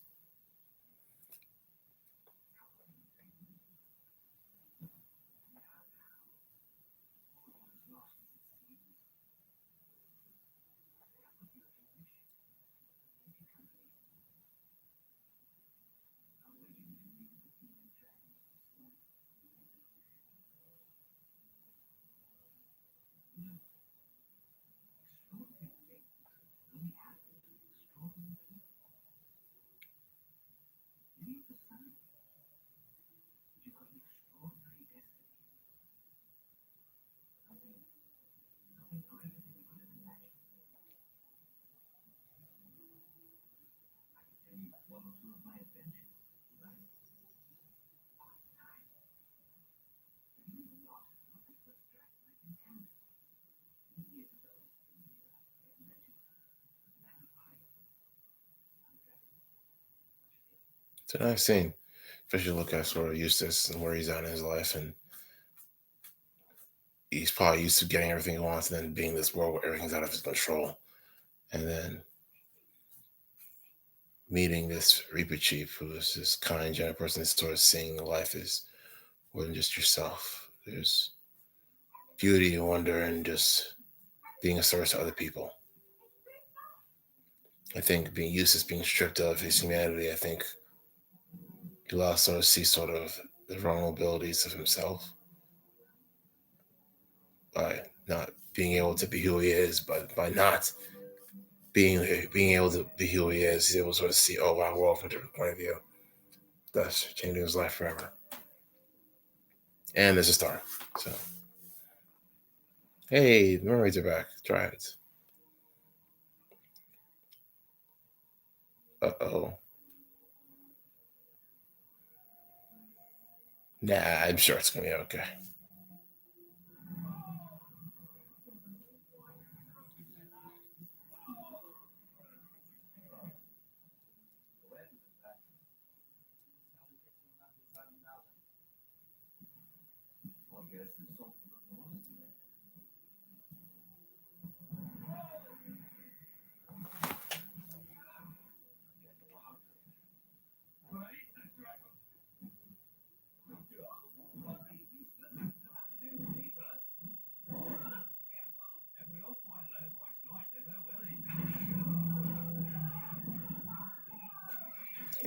It's a nice scene, especially look at sort of Eustace and where he's at in his life, and he's probably used to getting everything he wants, and then being in this world where everything's out of his control, and then meeting this Reaper Chief, who is this kind, gentle person, that's sort of seeing life as more than just yourself. There's beauty and wonder and just being a service to other people. I think being Eustace being stripped of his humanity, I think he allows sort of see sort of the vulnerabilities of himself by not being able to be who he is, but by not being able to be who he is, he's able to sort of see, oh wow, we're all from a different point of view. Thus changing his life forever. And there's a star. So hey, the mermaids are back. Try it. Uh-oh. Nah, I'm sure it's gonna be okay.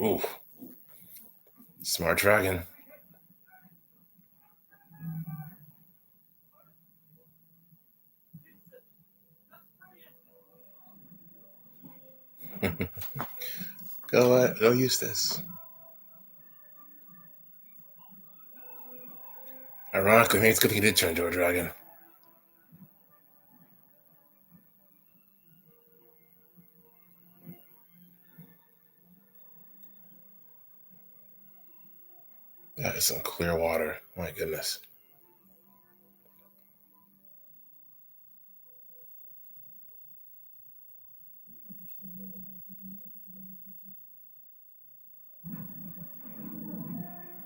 Ooh, smart dragon. Go use this. Ironically, maybe it's a good thing he did turn into a dragon. That is some clear water. My goodness.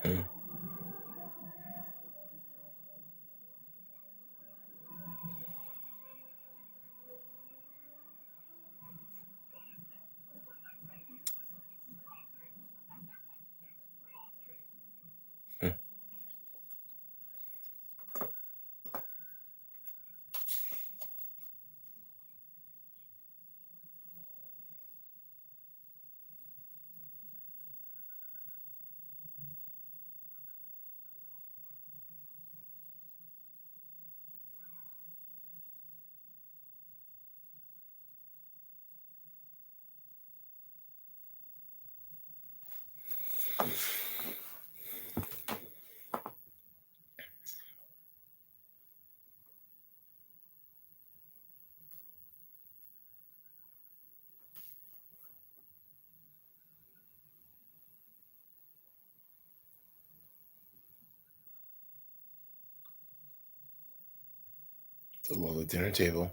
Hmm. Hmm. The lovely dinner table.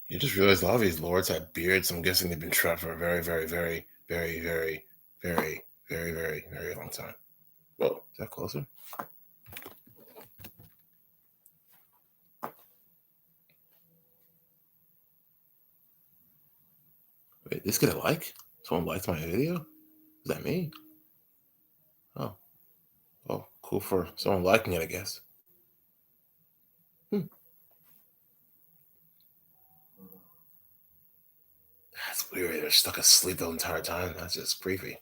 You just realize a lot of these lords had beards. I'm guessing they've been trapped for a very, very, very, very, very, very, very, very, very long time. Whoa, is that closer? Wait, this get a like? Someone liked my video? Is that me? Oh, oh, cool for someone liking it, I guess. Hmm. That's weird. They're stuck asleep the entire time. That's just creepy.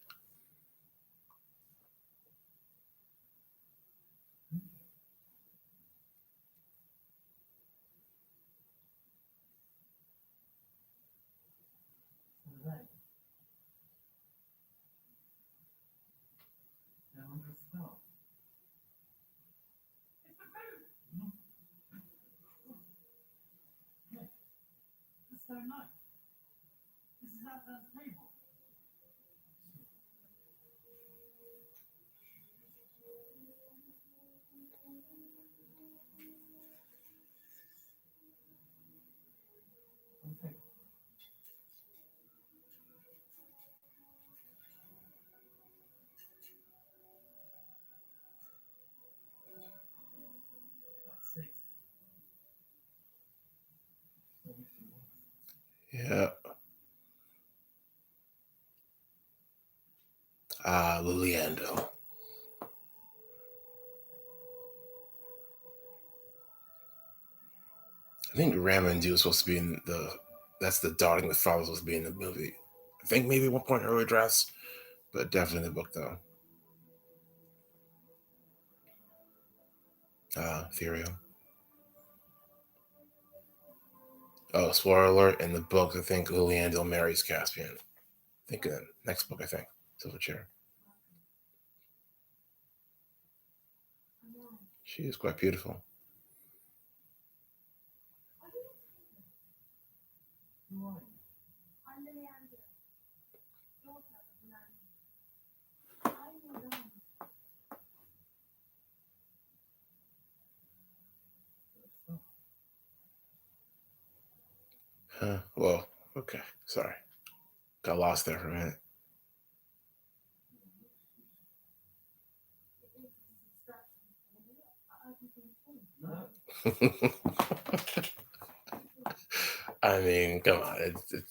Yeah. Liliando. I think Ramandu was supposed to be in the. That's the darling the father was supposed to be in the movie. I think maybe at one point early drafts, but definitely in the book though. Ethereal. Oh, spoiler alert! In the book, I think Liliandel marries Caspian. I think in the next book, I think Silver Chair. She is quite beautiful. Huh. Well, okay. Sorry, got lost there for a minute. I mean, come on, it's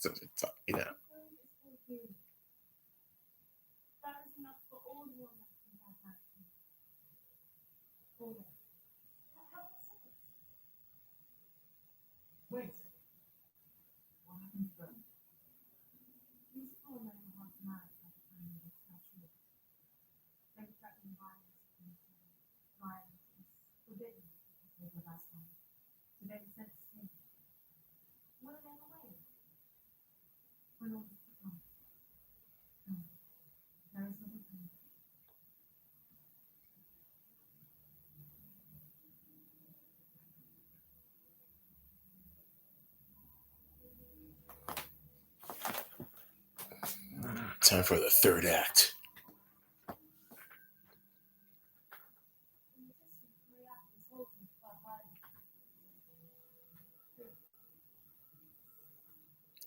time for the third act.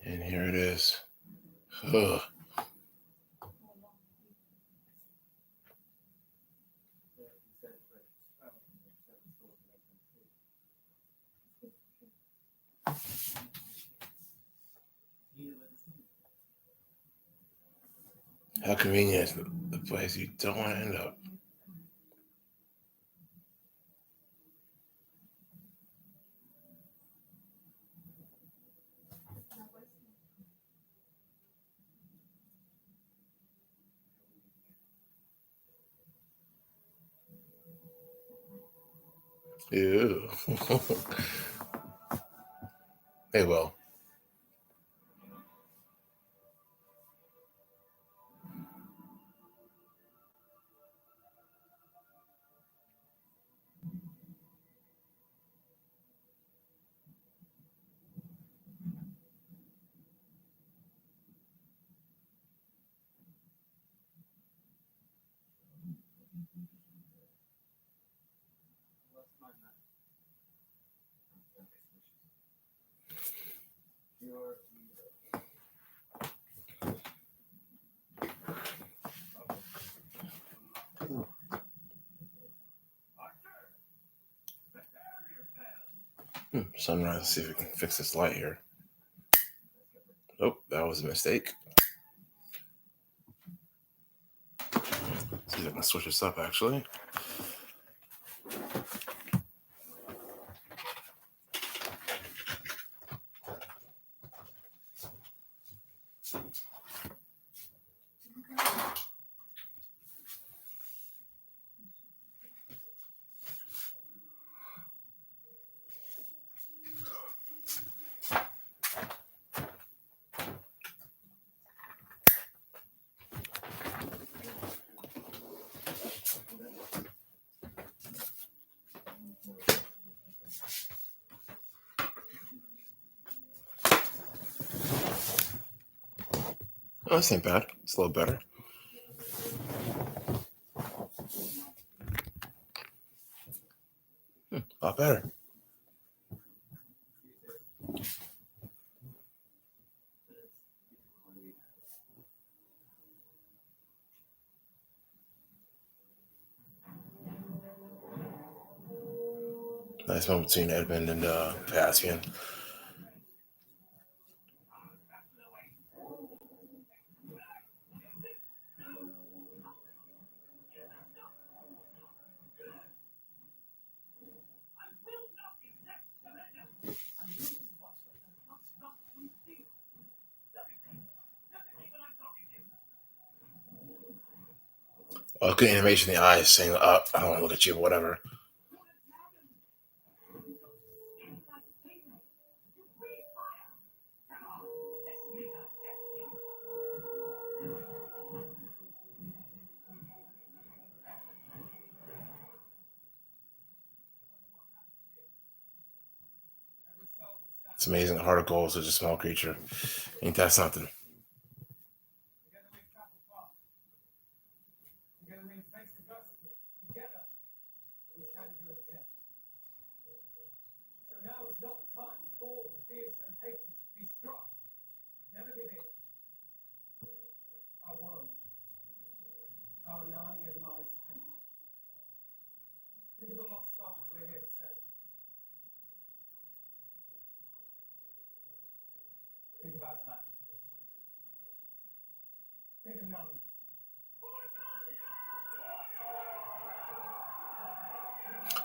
And here it is. Ugh. How convenient, the place you don't want to end up. Ew. Hey, well. Sunrise, let's see if we can fix this light here. Oh, that was a mistake. See if I can switch this up, actually. Oh, this ain't bad. It's a little better. A lot better. Nice moment between Edmund and Caspian. Oh, good animation in the eyes saying, I don't want to look at you, but whatever. It's amazing. The heart of gold is such a small creature. Ain't that something?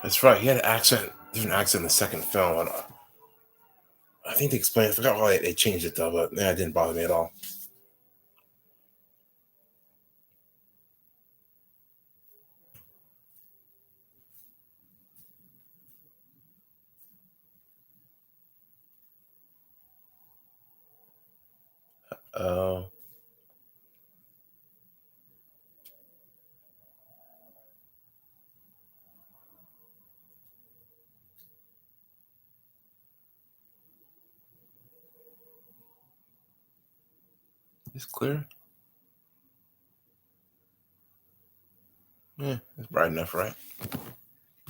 That's right. He had an accent, different accent in the second film. And I think they explained. I forgot why they changed it though, but yeah, it didn't bother me at all. Oh, it's clear. Yeah, it's bright enough, right?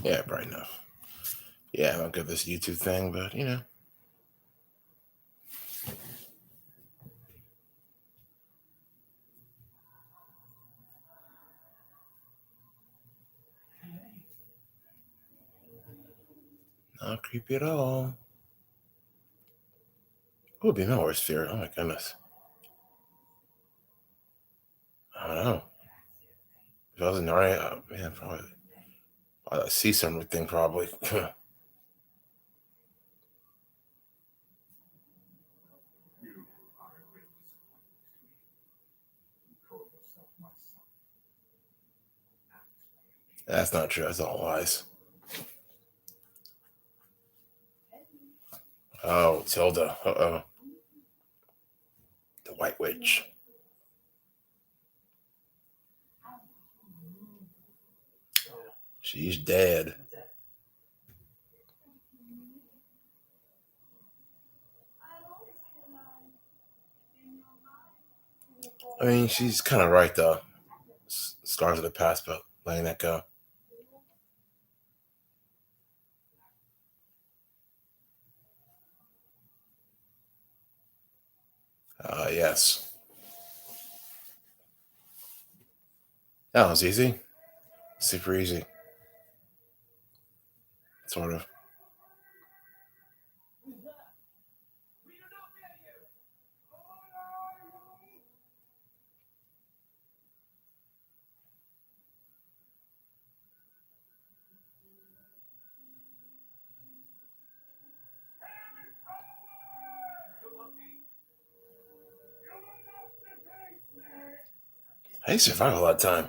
Yeah, bright enough. Yeah, I don't get this YouTube thing, but not creepy at all. Who would be my worst fear? Oh my goodness. I don't know. If I was in Narnia, man, probably a sea summer thing, probably. That's not true. That's all lies. Oh, Tilda. Uh-oh. The White Witch. She's dead. I mean, she's kind of right, though. Scars of the past, but letting that go. Yes. That was easy. Super easy. Sort of. I survive a lot of time.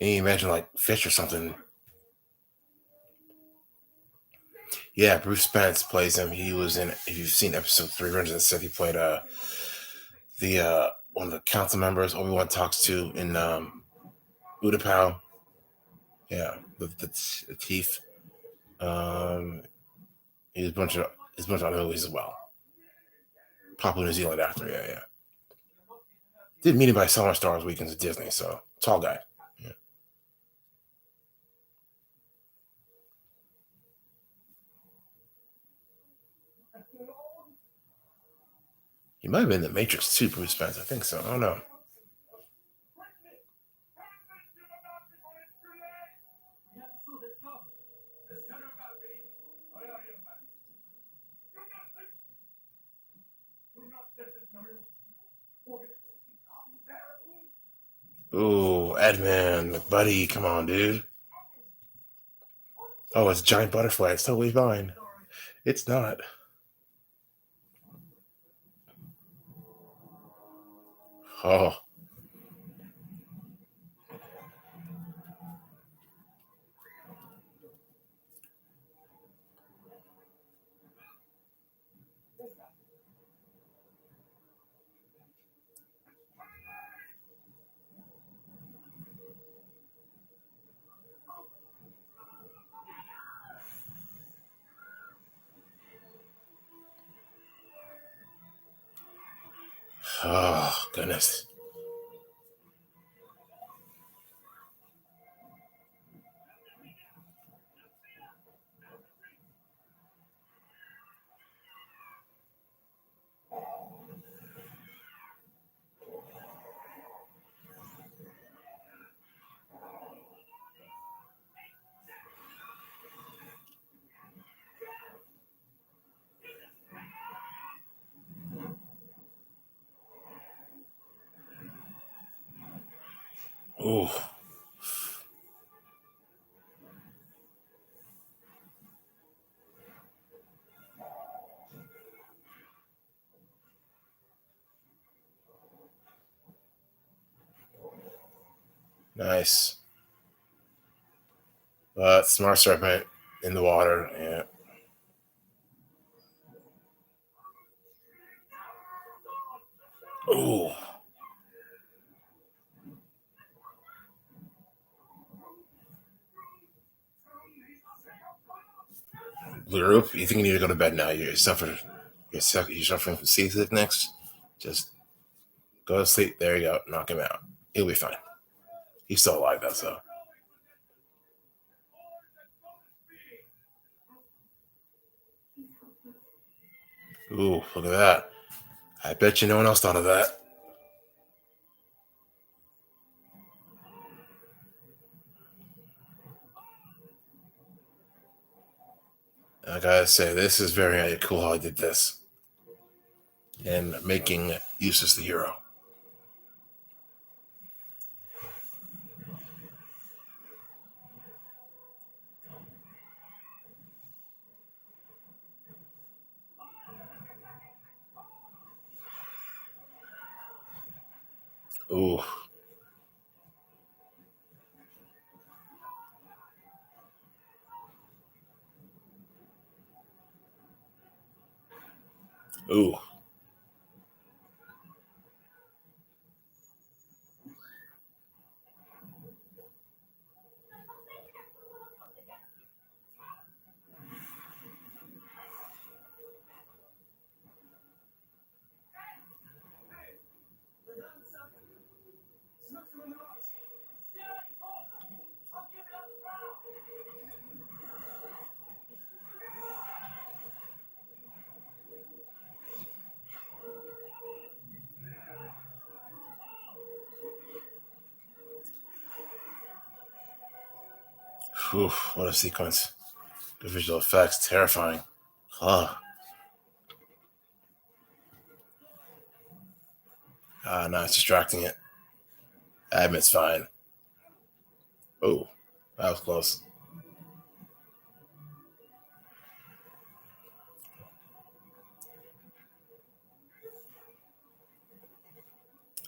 Can you imagine, like, fish or something? Yeah, Bruce Spence plays him. He was in, if you've seen episode 3, Revenge of the Sith, he played the one of the council members Obi-Wan talks to in Utapau. Yeah, the teeth. Um, he's a bunch of other movies as well. Papua New Zealand actor. Yeah, yeah. Did meet him by Summer Stars Weekends at Disney. So tall guy. Yeah. He might have been in the Matrix too, Bruce Spence. I think so. I don't know. Ooh, Edmund, buddy, come on, dude. Oh, it's a giant butterfly. It's totally fine. It's not. Oh, oh, goodness. Ooh, nice. Smart serpent in the water. Yeah. Ooh, Blue, you think you need to go to bed now? You're suffering from seasickness. Just go to sleep. There you go. Knock him out. He'll be fine. He's still alive though, so. Ooh, look at that. I bet you no one else thought of that. I gotta say, this is very cool how I did this. And making Eustace the hero. Ooh, ooh, ooh, what a sequence. Good visual effects, terrifying. Huh. No, it's distracting it. Admit's fine. Oh, that was close.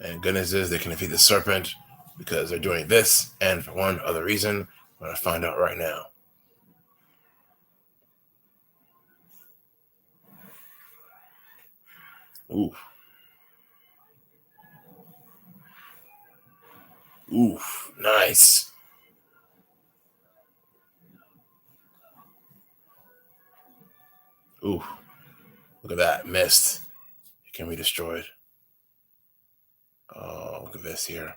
And goodness is they can defeat the serpent because they're doing this, and for one other reason, I'm gonna find out right now. Ooh, ooh, nice. Ooh, look at that, missed. It can be destroyed. Oh, look at this here.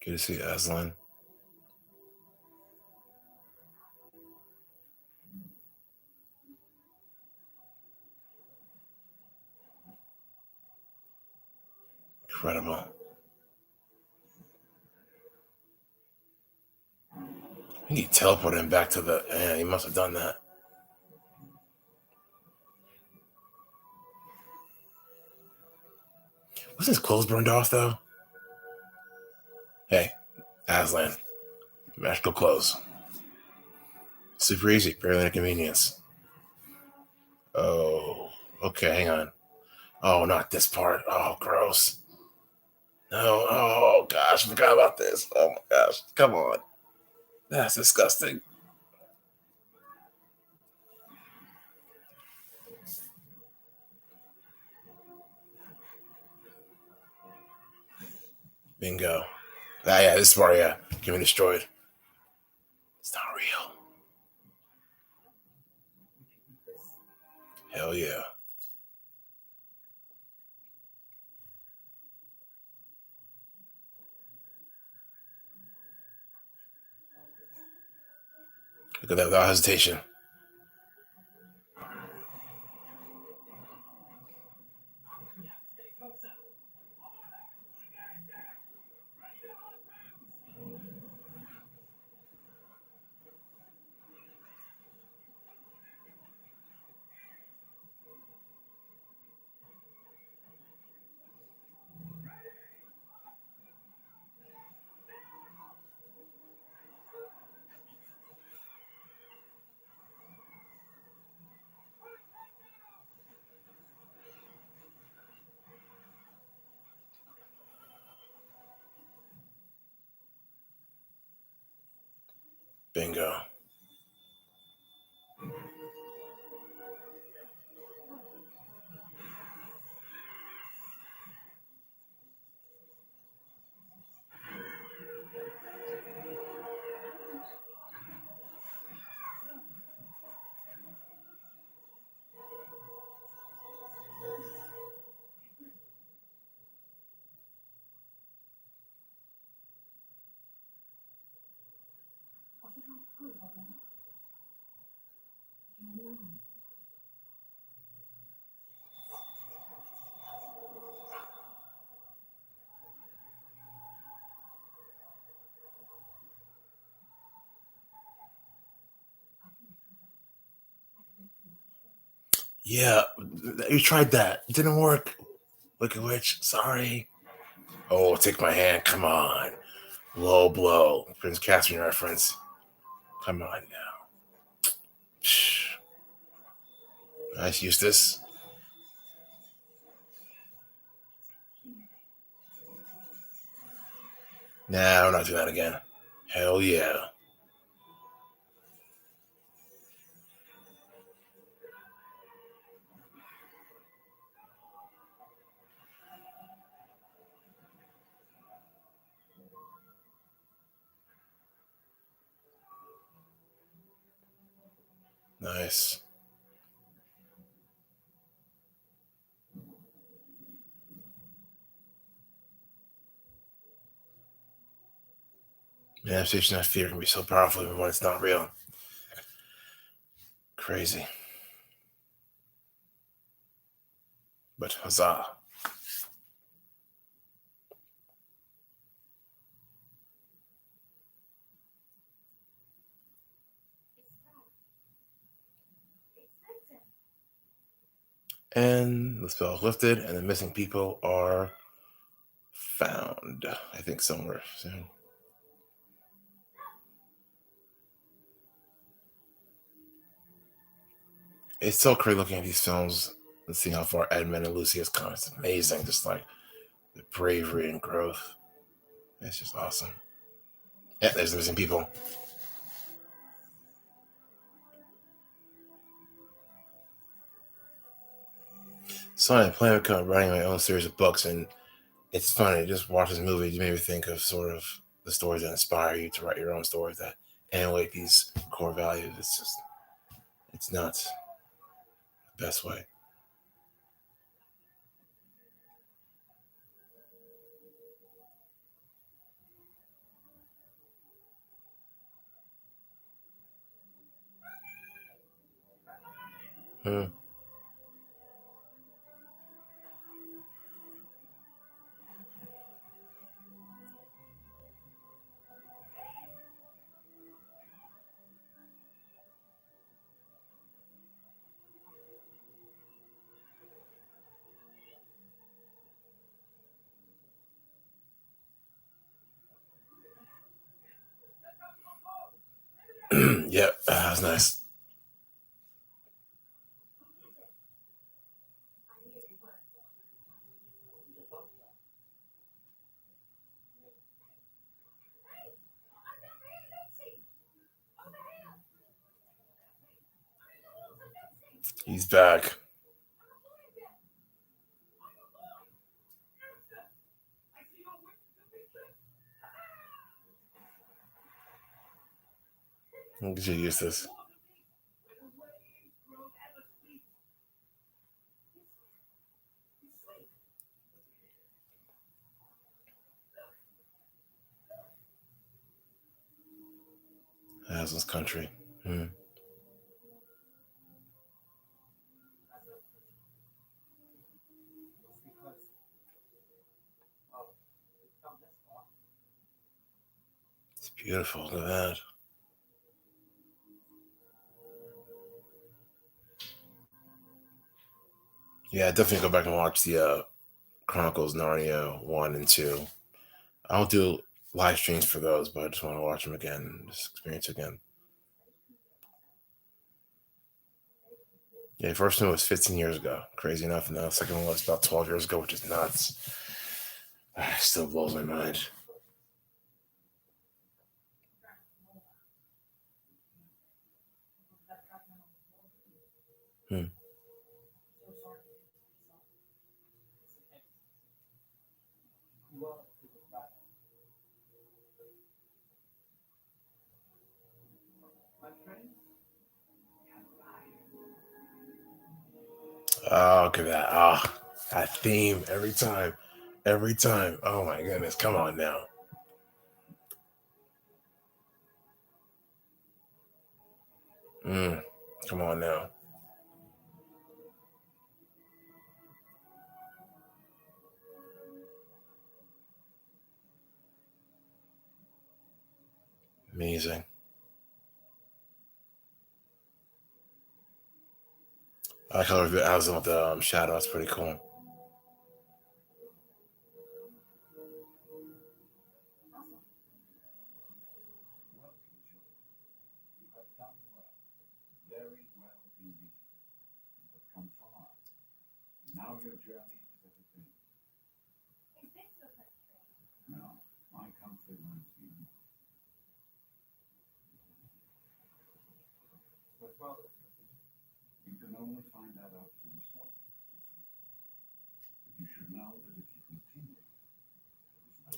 Good to see Aslan. Incredible. I think he teleported him back to the. Yeah, he must have done that. Wasn't his clothes burned off though? Hey, Aslan, magical clothes. Super easy, barely an inconvenience. Oh, okay, hang on. Oh, not this part. Oh, gross. No, oh gosh, I forgot about this. Oh my gosh, come on. That's disgusting. Bingo. Ah, yeah, this part, yeah, can be destroyed. It's not real. Hell yeah. Look at that without hesitation. Bingo. Yeah, you tried that. It didn't work. Wicked Witch, sorry. Oh, take my hand. Come on. Low blow. Prince Caspian reference. Come on now. Psh. Nice, Eustace. Nah, we're not doing that again. Hell yeah. Nice. Manifestation of fear can be so powerful even when it's not real. Crazy. But huzzah. And the spell is lifted, and the missing people are found. I think somewhere soon. It's so great looking at these films and seeing how far Edmund and Lucy has come. It's amazing, just like the bravery and growth. It's just awesome. Yeah, there's the missing people. So I plan on writing my own series of books, and it's funny. Just watch this movie. You made me think of sort of the stories that inspire you to write your own stories that emulate these core values. It's nuts. The best way. Hmm. Yep, that was nice. He's back. Look at you, Eustace. Aslan's country. Hmm. It's beautiful. Look at that. Yeah, definitely go back and watch the Chronicles Narnia 1 and 2. I don't do live streams for those, but I just want to watch them again and just experience again. Yeah, the first one was 15 years ago. Crazy enough. And the second one was about 12 years ago, which is nuts. Still blows my mind. Hmm. Oh, look at that. Ah, that theme every time. Every time. Oh my goodness. Come on now. Mm, come on now. Amazing. I like how the Amazon with the shadow. It's pretty cool.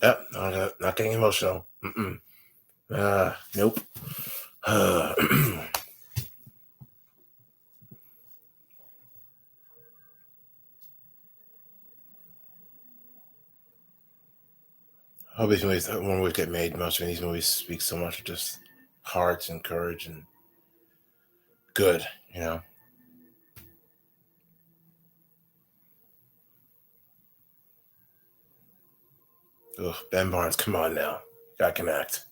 Yep. Not getting emotional. Mm-mm. Nope. I hope these movies, when movies get made, most of these movies speak so much of just heart and courage and good, you know. Ugh, Ben Barnes, come on now. Guy can act.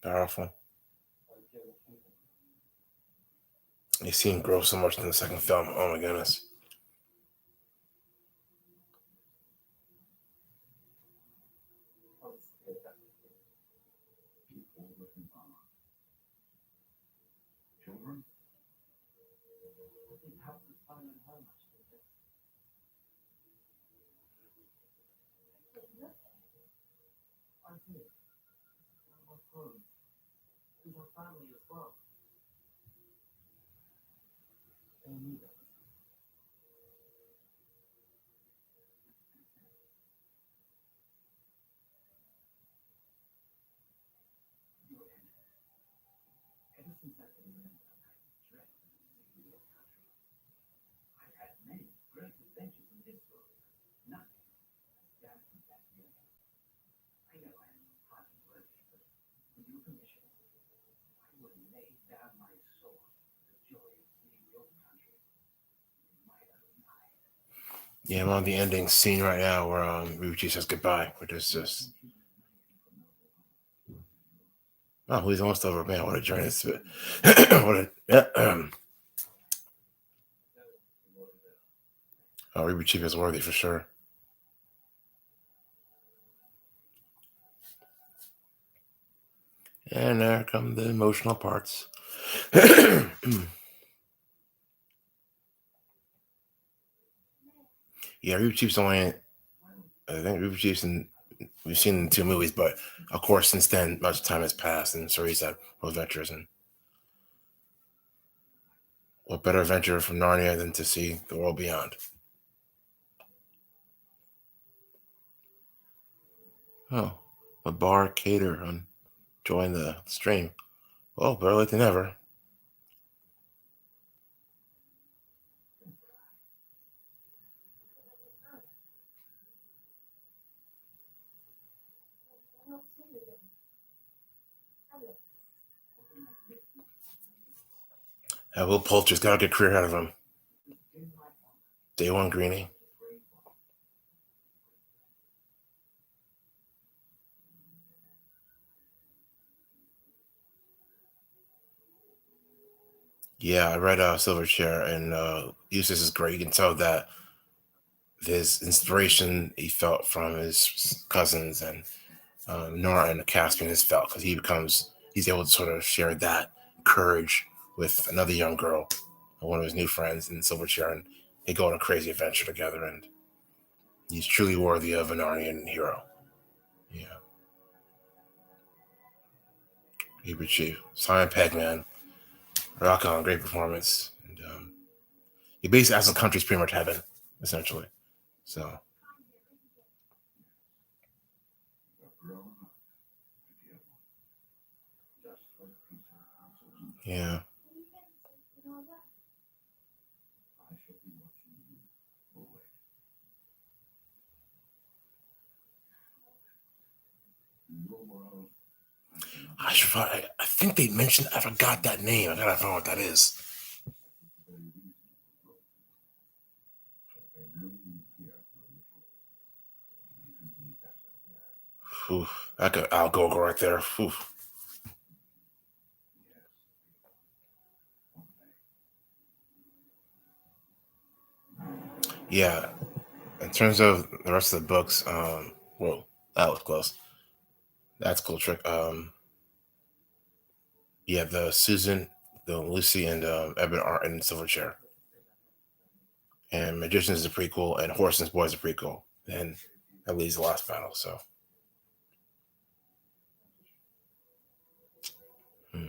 Powerful. You see him grow so much in the second film. Oh my goodness. Yeah, I'm on the ending scene right now where Ryuichi says goodbye, which is just oh, he's almost over. Man, what a journey it's been. What a yeah, Ryuichi is worthy for sure. And there come the emotional parts. Yeah, Ryuichi's only I think Ryuichi's in we've seen the two movies, but of course since then much time has passed and so he's had adventures and what better adventure from Narnia than to see the world beyond? Oh, a bar cater on join the stream. Well, better late than never. Will Poulter's got a good career out of him. Day one Greenie. Yeah, I read Silverchair and Eustace is great. You can tell that his inspiration he felt from his cousins and Nora and Caspian has felt because he's able to sort of share that courage with another young girl, one of his new friends in Silverchair, and they go on a crazy adventure together, and he's truly worthy of a Narnian hero. Yeah, Hubert Chief, Simon Pegg, man, rock on, great performance, and he basically has the country's pretty much heaven, essentially. So yeah. I think they mentioned. I forgot that name. I gotta find what that is. Whew, that could I'll go right there. Whew. Yeah. In terms of the rest of the books, whoa, that was close. That's a cool trick. Yeah, the Susan, the Lucy, and Ebon are in Silverchair, and Magicians is a prequel, and Horson's Boy is a prequel, and that leads the last battle. So, hmm.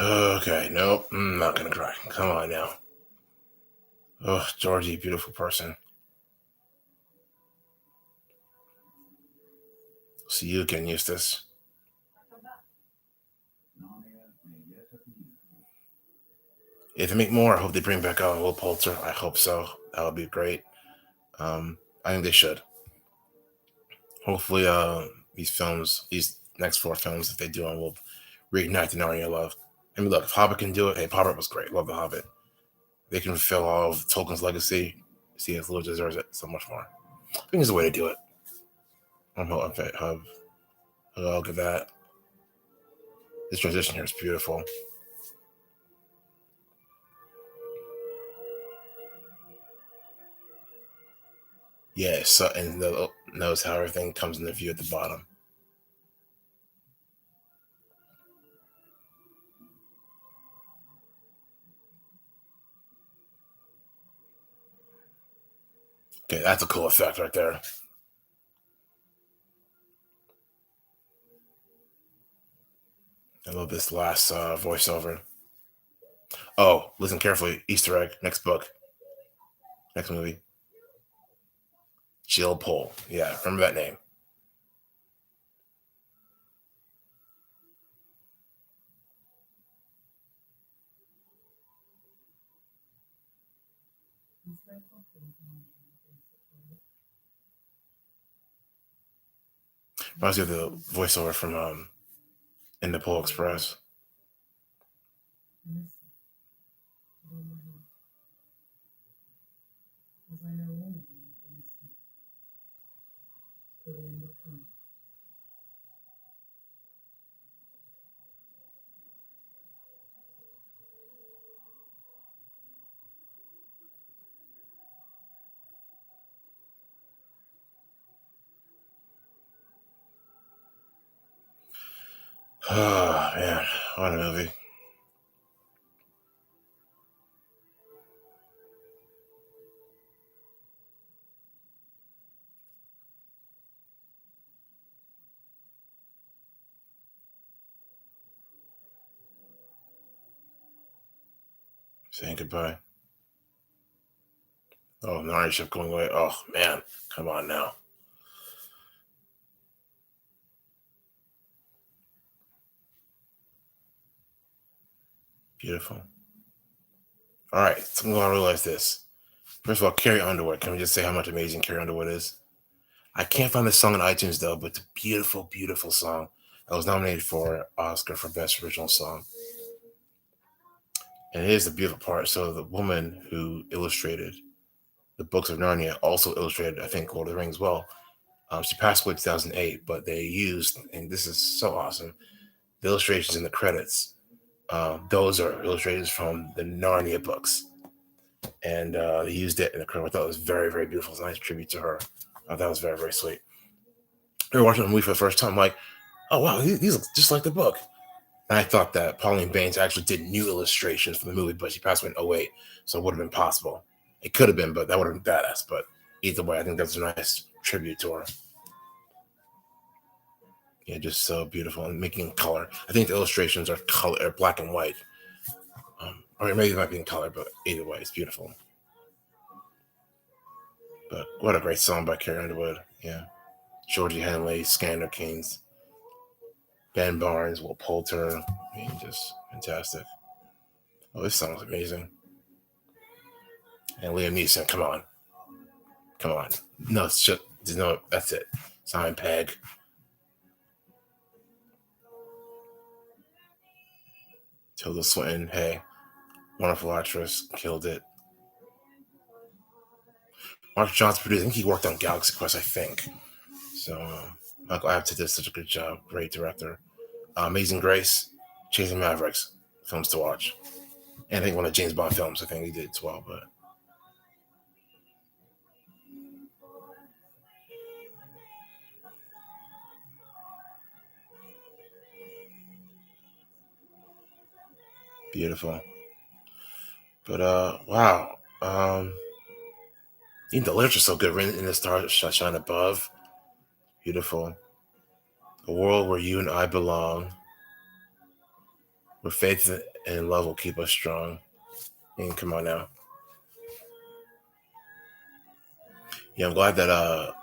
Okay, nope, I'm not gonna cry. Come on now. Oh, Georgie, beautiful person. See you again, Eustace. If they make more, I hope they bring back Will Poulter. I hope so. That would be great. I think they should. Hopefully, these next four films, if they do, will reignite the Narnia love. I mean, look, if Hobbit can do it, hey, Hobbit was great. Love the Hobbit. They can fulfill all of Tolkien's legacy. C.S. Lewis deserves it so much more. I think there's a way to do it. I'll give that. This transition here is beautiful. Yeah, so and knows how everything comes into view at the bottom. Okay, that's a cool effect right there. I love this last voiceover. Oh, listen carefully. Easter egg. Next book. Next movie. Jill Pole. Yeah, remember that name. Reminds me of the voiceover from in the Pole Express. Oh man, what a movie. Saying goodbye. Oh, Narnia ship going away. Oh man, come on now. Beautiful. All right, so I'm gonna realize this. First of all, Carrie Underwood. Can we just say how much amazing Carrie Underwood is? I can't find this song on iTunes though, but it's a beautiful, beautiful song. I was nominated for Oscar for Best Original Song, and it is the beautiful part. So the woman who illustrated the books of Narnia also illustrated, I think, Lord of the Rings. Well, she passed away in 2008, but they used, and this is so awesome, the illustrations in the credits. Those are illustrations from the Narnia books. and he used it in the crib. I thought it was very, very beautiful. It's a nice tribute to her. I thought it was very, very sweet. We were watching the movie for the first time, like, oh wow, these look just like the book. And I thought that Pauline Baines actually did new illustrations for the movie, but she passed away in '08, so it would have been possible. It could have been, but that would have been badass. But either way, I think that's a nice tribute to her. Yeah, just so beautiful and making color. I think the illustrations are color, black and white, or maybe it might be in color, but either way, it's beautiful. But what a great song by Carrie Underwood. Yeah, Georgie Henley, Scanner Kings, Ben Barnes, Will Poulter. I mean, just fantastic. Oh, this song's amazing. And Liam Neeson, come on, come on. No, it's just, there's no. That's it. Simon Pegg. Tilda Swinton, hey, wonderful actress, killed it. Mark Johnson produced. I think he worked on Galaxy Quest. I think so. Michael Apted did such a good job. Great director. Amazing Grace, Chasing Mavericks, films to watch. And I think one of James Bond films. I think he did as well. But beautiful. But wow. Even the literature's so good. Written in the stars shine above. Beautiful. A world where you and I belong, where faith and love will keep us strong. I mean, come on now. Yeah, I'm glad that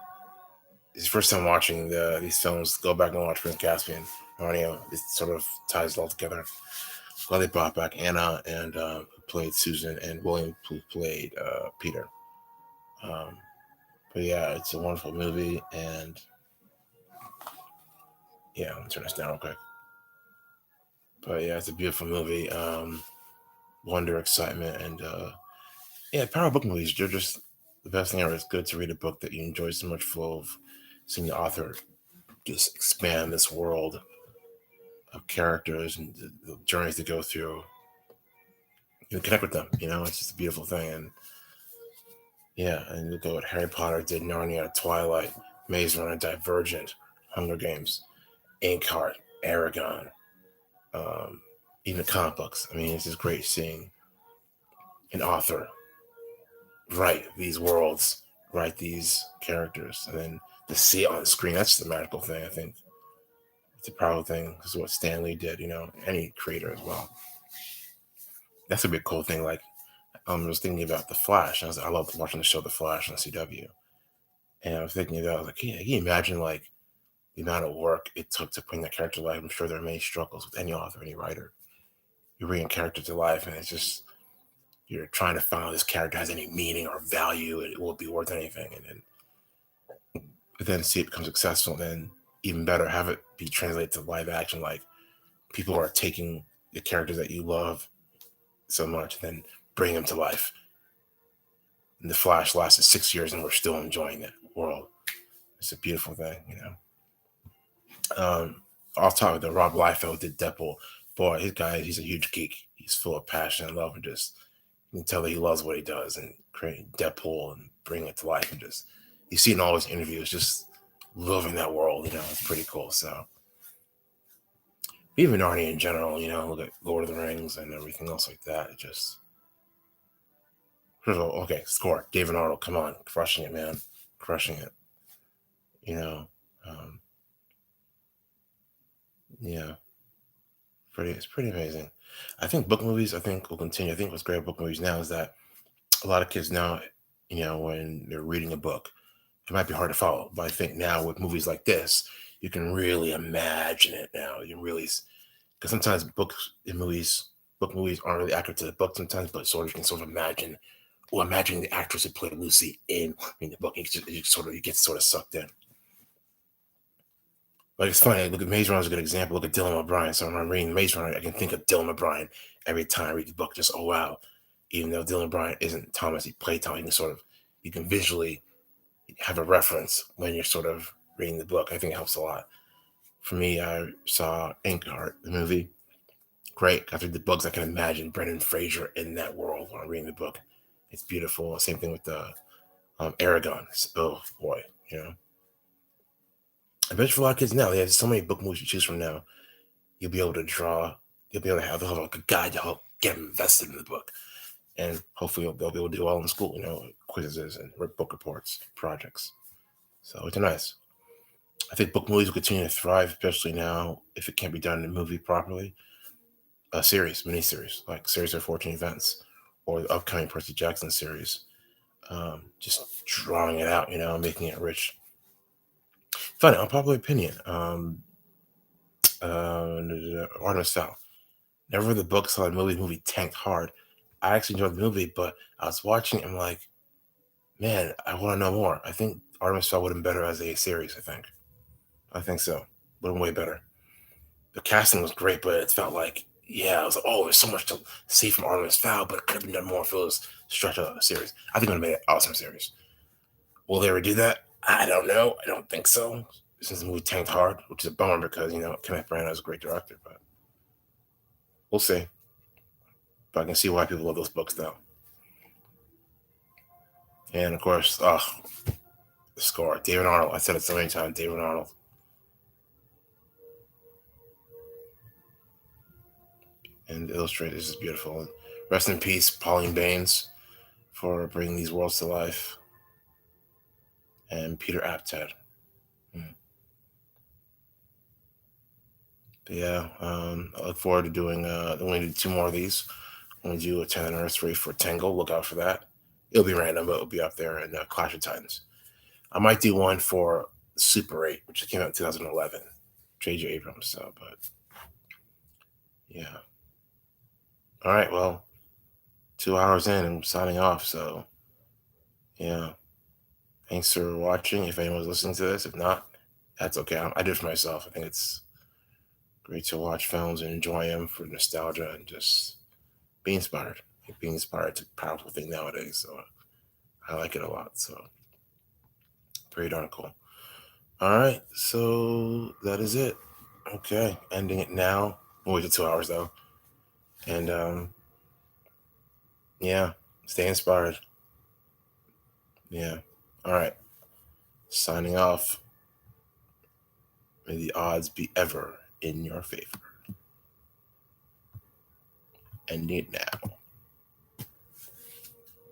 it's the first time watching these films. Go back and watch Prince Caspian, Narnia. It sort of ties it all together. Glad they brought back Anna and who played Susan, and William who played Peter. Um, but yeah, it's a wonderful movie, and yeah, I'm gonna turn this down real quick. But yeah, it's a beautiful movie. Wonder, excitement, and yeah, power book movies. They're just the best thing ever. It's good to read a book that you enjoy so much, full of seeing the author just expand this world of characters and the journeys they go through. You connect with them. It's just a beautiful thing. And yeah, and look at what Harry Potter did, Narnia, Twilight, Maze Runner, Divergent, Hunger Games, Inkheart, Aragon, um, even the comic books. I mean, it's just great seeing an author write these worlds, write these characters, and then to see it on the screen. That's the magical thing, I think. It's a powerful thing. This is what Stan Lee did, any creator as well. That's a big cool thing. Like, I was thinking about The Flash. I love watching the show The Flash on CW. And I was thinking about, like, can you imagine, like, the amount of work it took to bring that character to life? I'm sure there are many struggles with any author, any writer. You bring a character to life, and it's just, you're trying to find out this character has any meaning or value, and it will be worth anything. And then see it become successful, and then even better, have it be translated to live action. Like, people are taking the characters that you love so much, and then bring them to life. And The Flash lasted 6 years, and we're still enjoying that world. It's a beautiful thing. Off top of the Rob Liefeld did Deadpool. Boy, he's a huge geek. He's full of passion and love, and just you can tell that he loves what he does, and creating Deadpool and bringing it to life, and just you see in all his interviews, just loving that world. It's pretty cool. So even Narnia in general, look at Lord of the Rings and everything else like that. It just first of all, okay, score. David Arnold, come on, crushing it, man, crushing it. Um, yeah, it's pretty amazing. I think book movies, I think will continue. I think what's great about book movies now is that a lot of kids now, when they're reading a book, it might be hard to follow. But I think now with movies like this, you can really imagine it now. You can really, because sometimes book movies aren't really accurate to the book sometimes, but sort of you can sort of imagine, imagining the actress who played Lucy in the book, you get sort of sucked in. Like, it's funny. Look at Maze Runner is a good example. Look at Dylan O'Brien. So when I'm reading Maze Runner, I can think of Dylan O'Brien every time I read the book. Just, oh wow, even though Dylan O'Brien isn't Thomas, he played Thomas. You can visually have a reference when you're sort of reading the book. I think it helps a lot. For me, I saw Inkheart, the movie. Great. After the books, I can imagine Brendan Fraser in that world when I'm reading the book. It's beautiful. Same thing with the Aragon. Oh boy, you know. I bet you for a lot of kids now, they have so many book movies to choose from now. You'll be able to draw. You'll be able to have like a guide to help get them invested in the book, and hopefully they'll be able to do well in school. You know, quizzes and book reports, projects. So it's nice. I think book movies will continue to thrive, especially now if it can't be done in a movie properly. A series, miniseries, like series of 14 events, or the upcoming Percy Jackson series. Just drawing it out, you know, making it rich. Funny, unpopular opinion. Artemis Fowl. Never read the book, saw the movie. The movie tanked hard. I actually enjoyed the movie, but I was watching it. I'm like, man, I want to know more. I think Artemis Fowl would have been better as a series. I think so. Would have been way better. The casting was great, but it felt like, yeah, I was like, oh, there's so much to see from Artemis Fowl, but it could have been done more if it was stretched out a series. I think it would have made an awesome series. Will they ever do that? I don't know. I don't think so. Since the movie tanked hard, which is a bummer because, you know, Kenneth Branagh is a great director, but we'll see. But I can see why people love those books, though. And of course, the score, David Arnold. I said it so many times, David Arnold. And the illustrators is beautiful. Rest in peace, Pauline Baines, for bringing these worlds to life, and Peter Apted. But yeah, I look forward to doing. I'm going to do two more of these. I'm going to do a 10th anniversary for Tango. Look out for that. It'll be random, but it'll be up there in Clash of Titans. I might do one for Super 8, which came out in 2011. J.J. Abrams. So, but yeah. All right. Well, 2 hours in, I'm signing off. So, yeah. Thanks for watching. If anyone's listening to this, if not, that's okay. I do it for myself. I think it's great to watch films and enjoy them for nostalgia and just be inspired. Like being inspired is a powerful thing nowadays. So I like it a lot. So pretty darn cool. All right. So that is it. Okay. Ending it now. We'll wait till 2 hours though. And yeah, stay inspired. Yeah. All right. Signing off. May the odds be ever in your favor. Ending it now.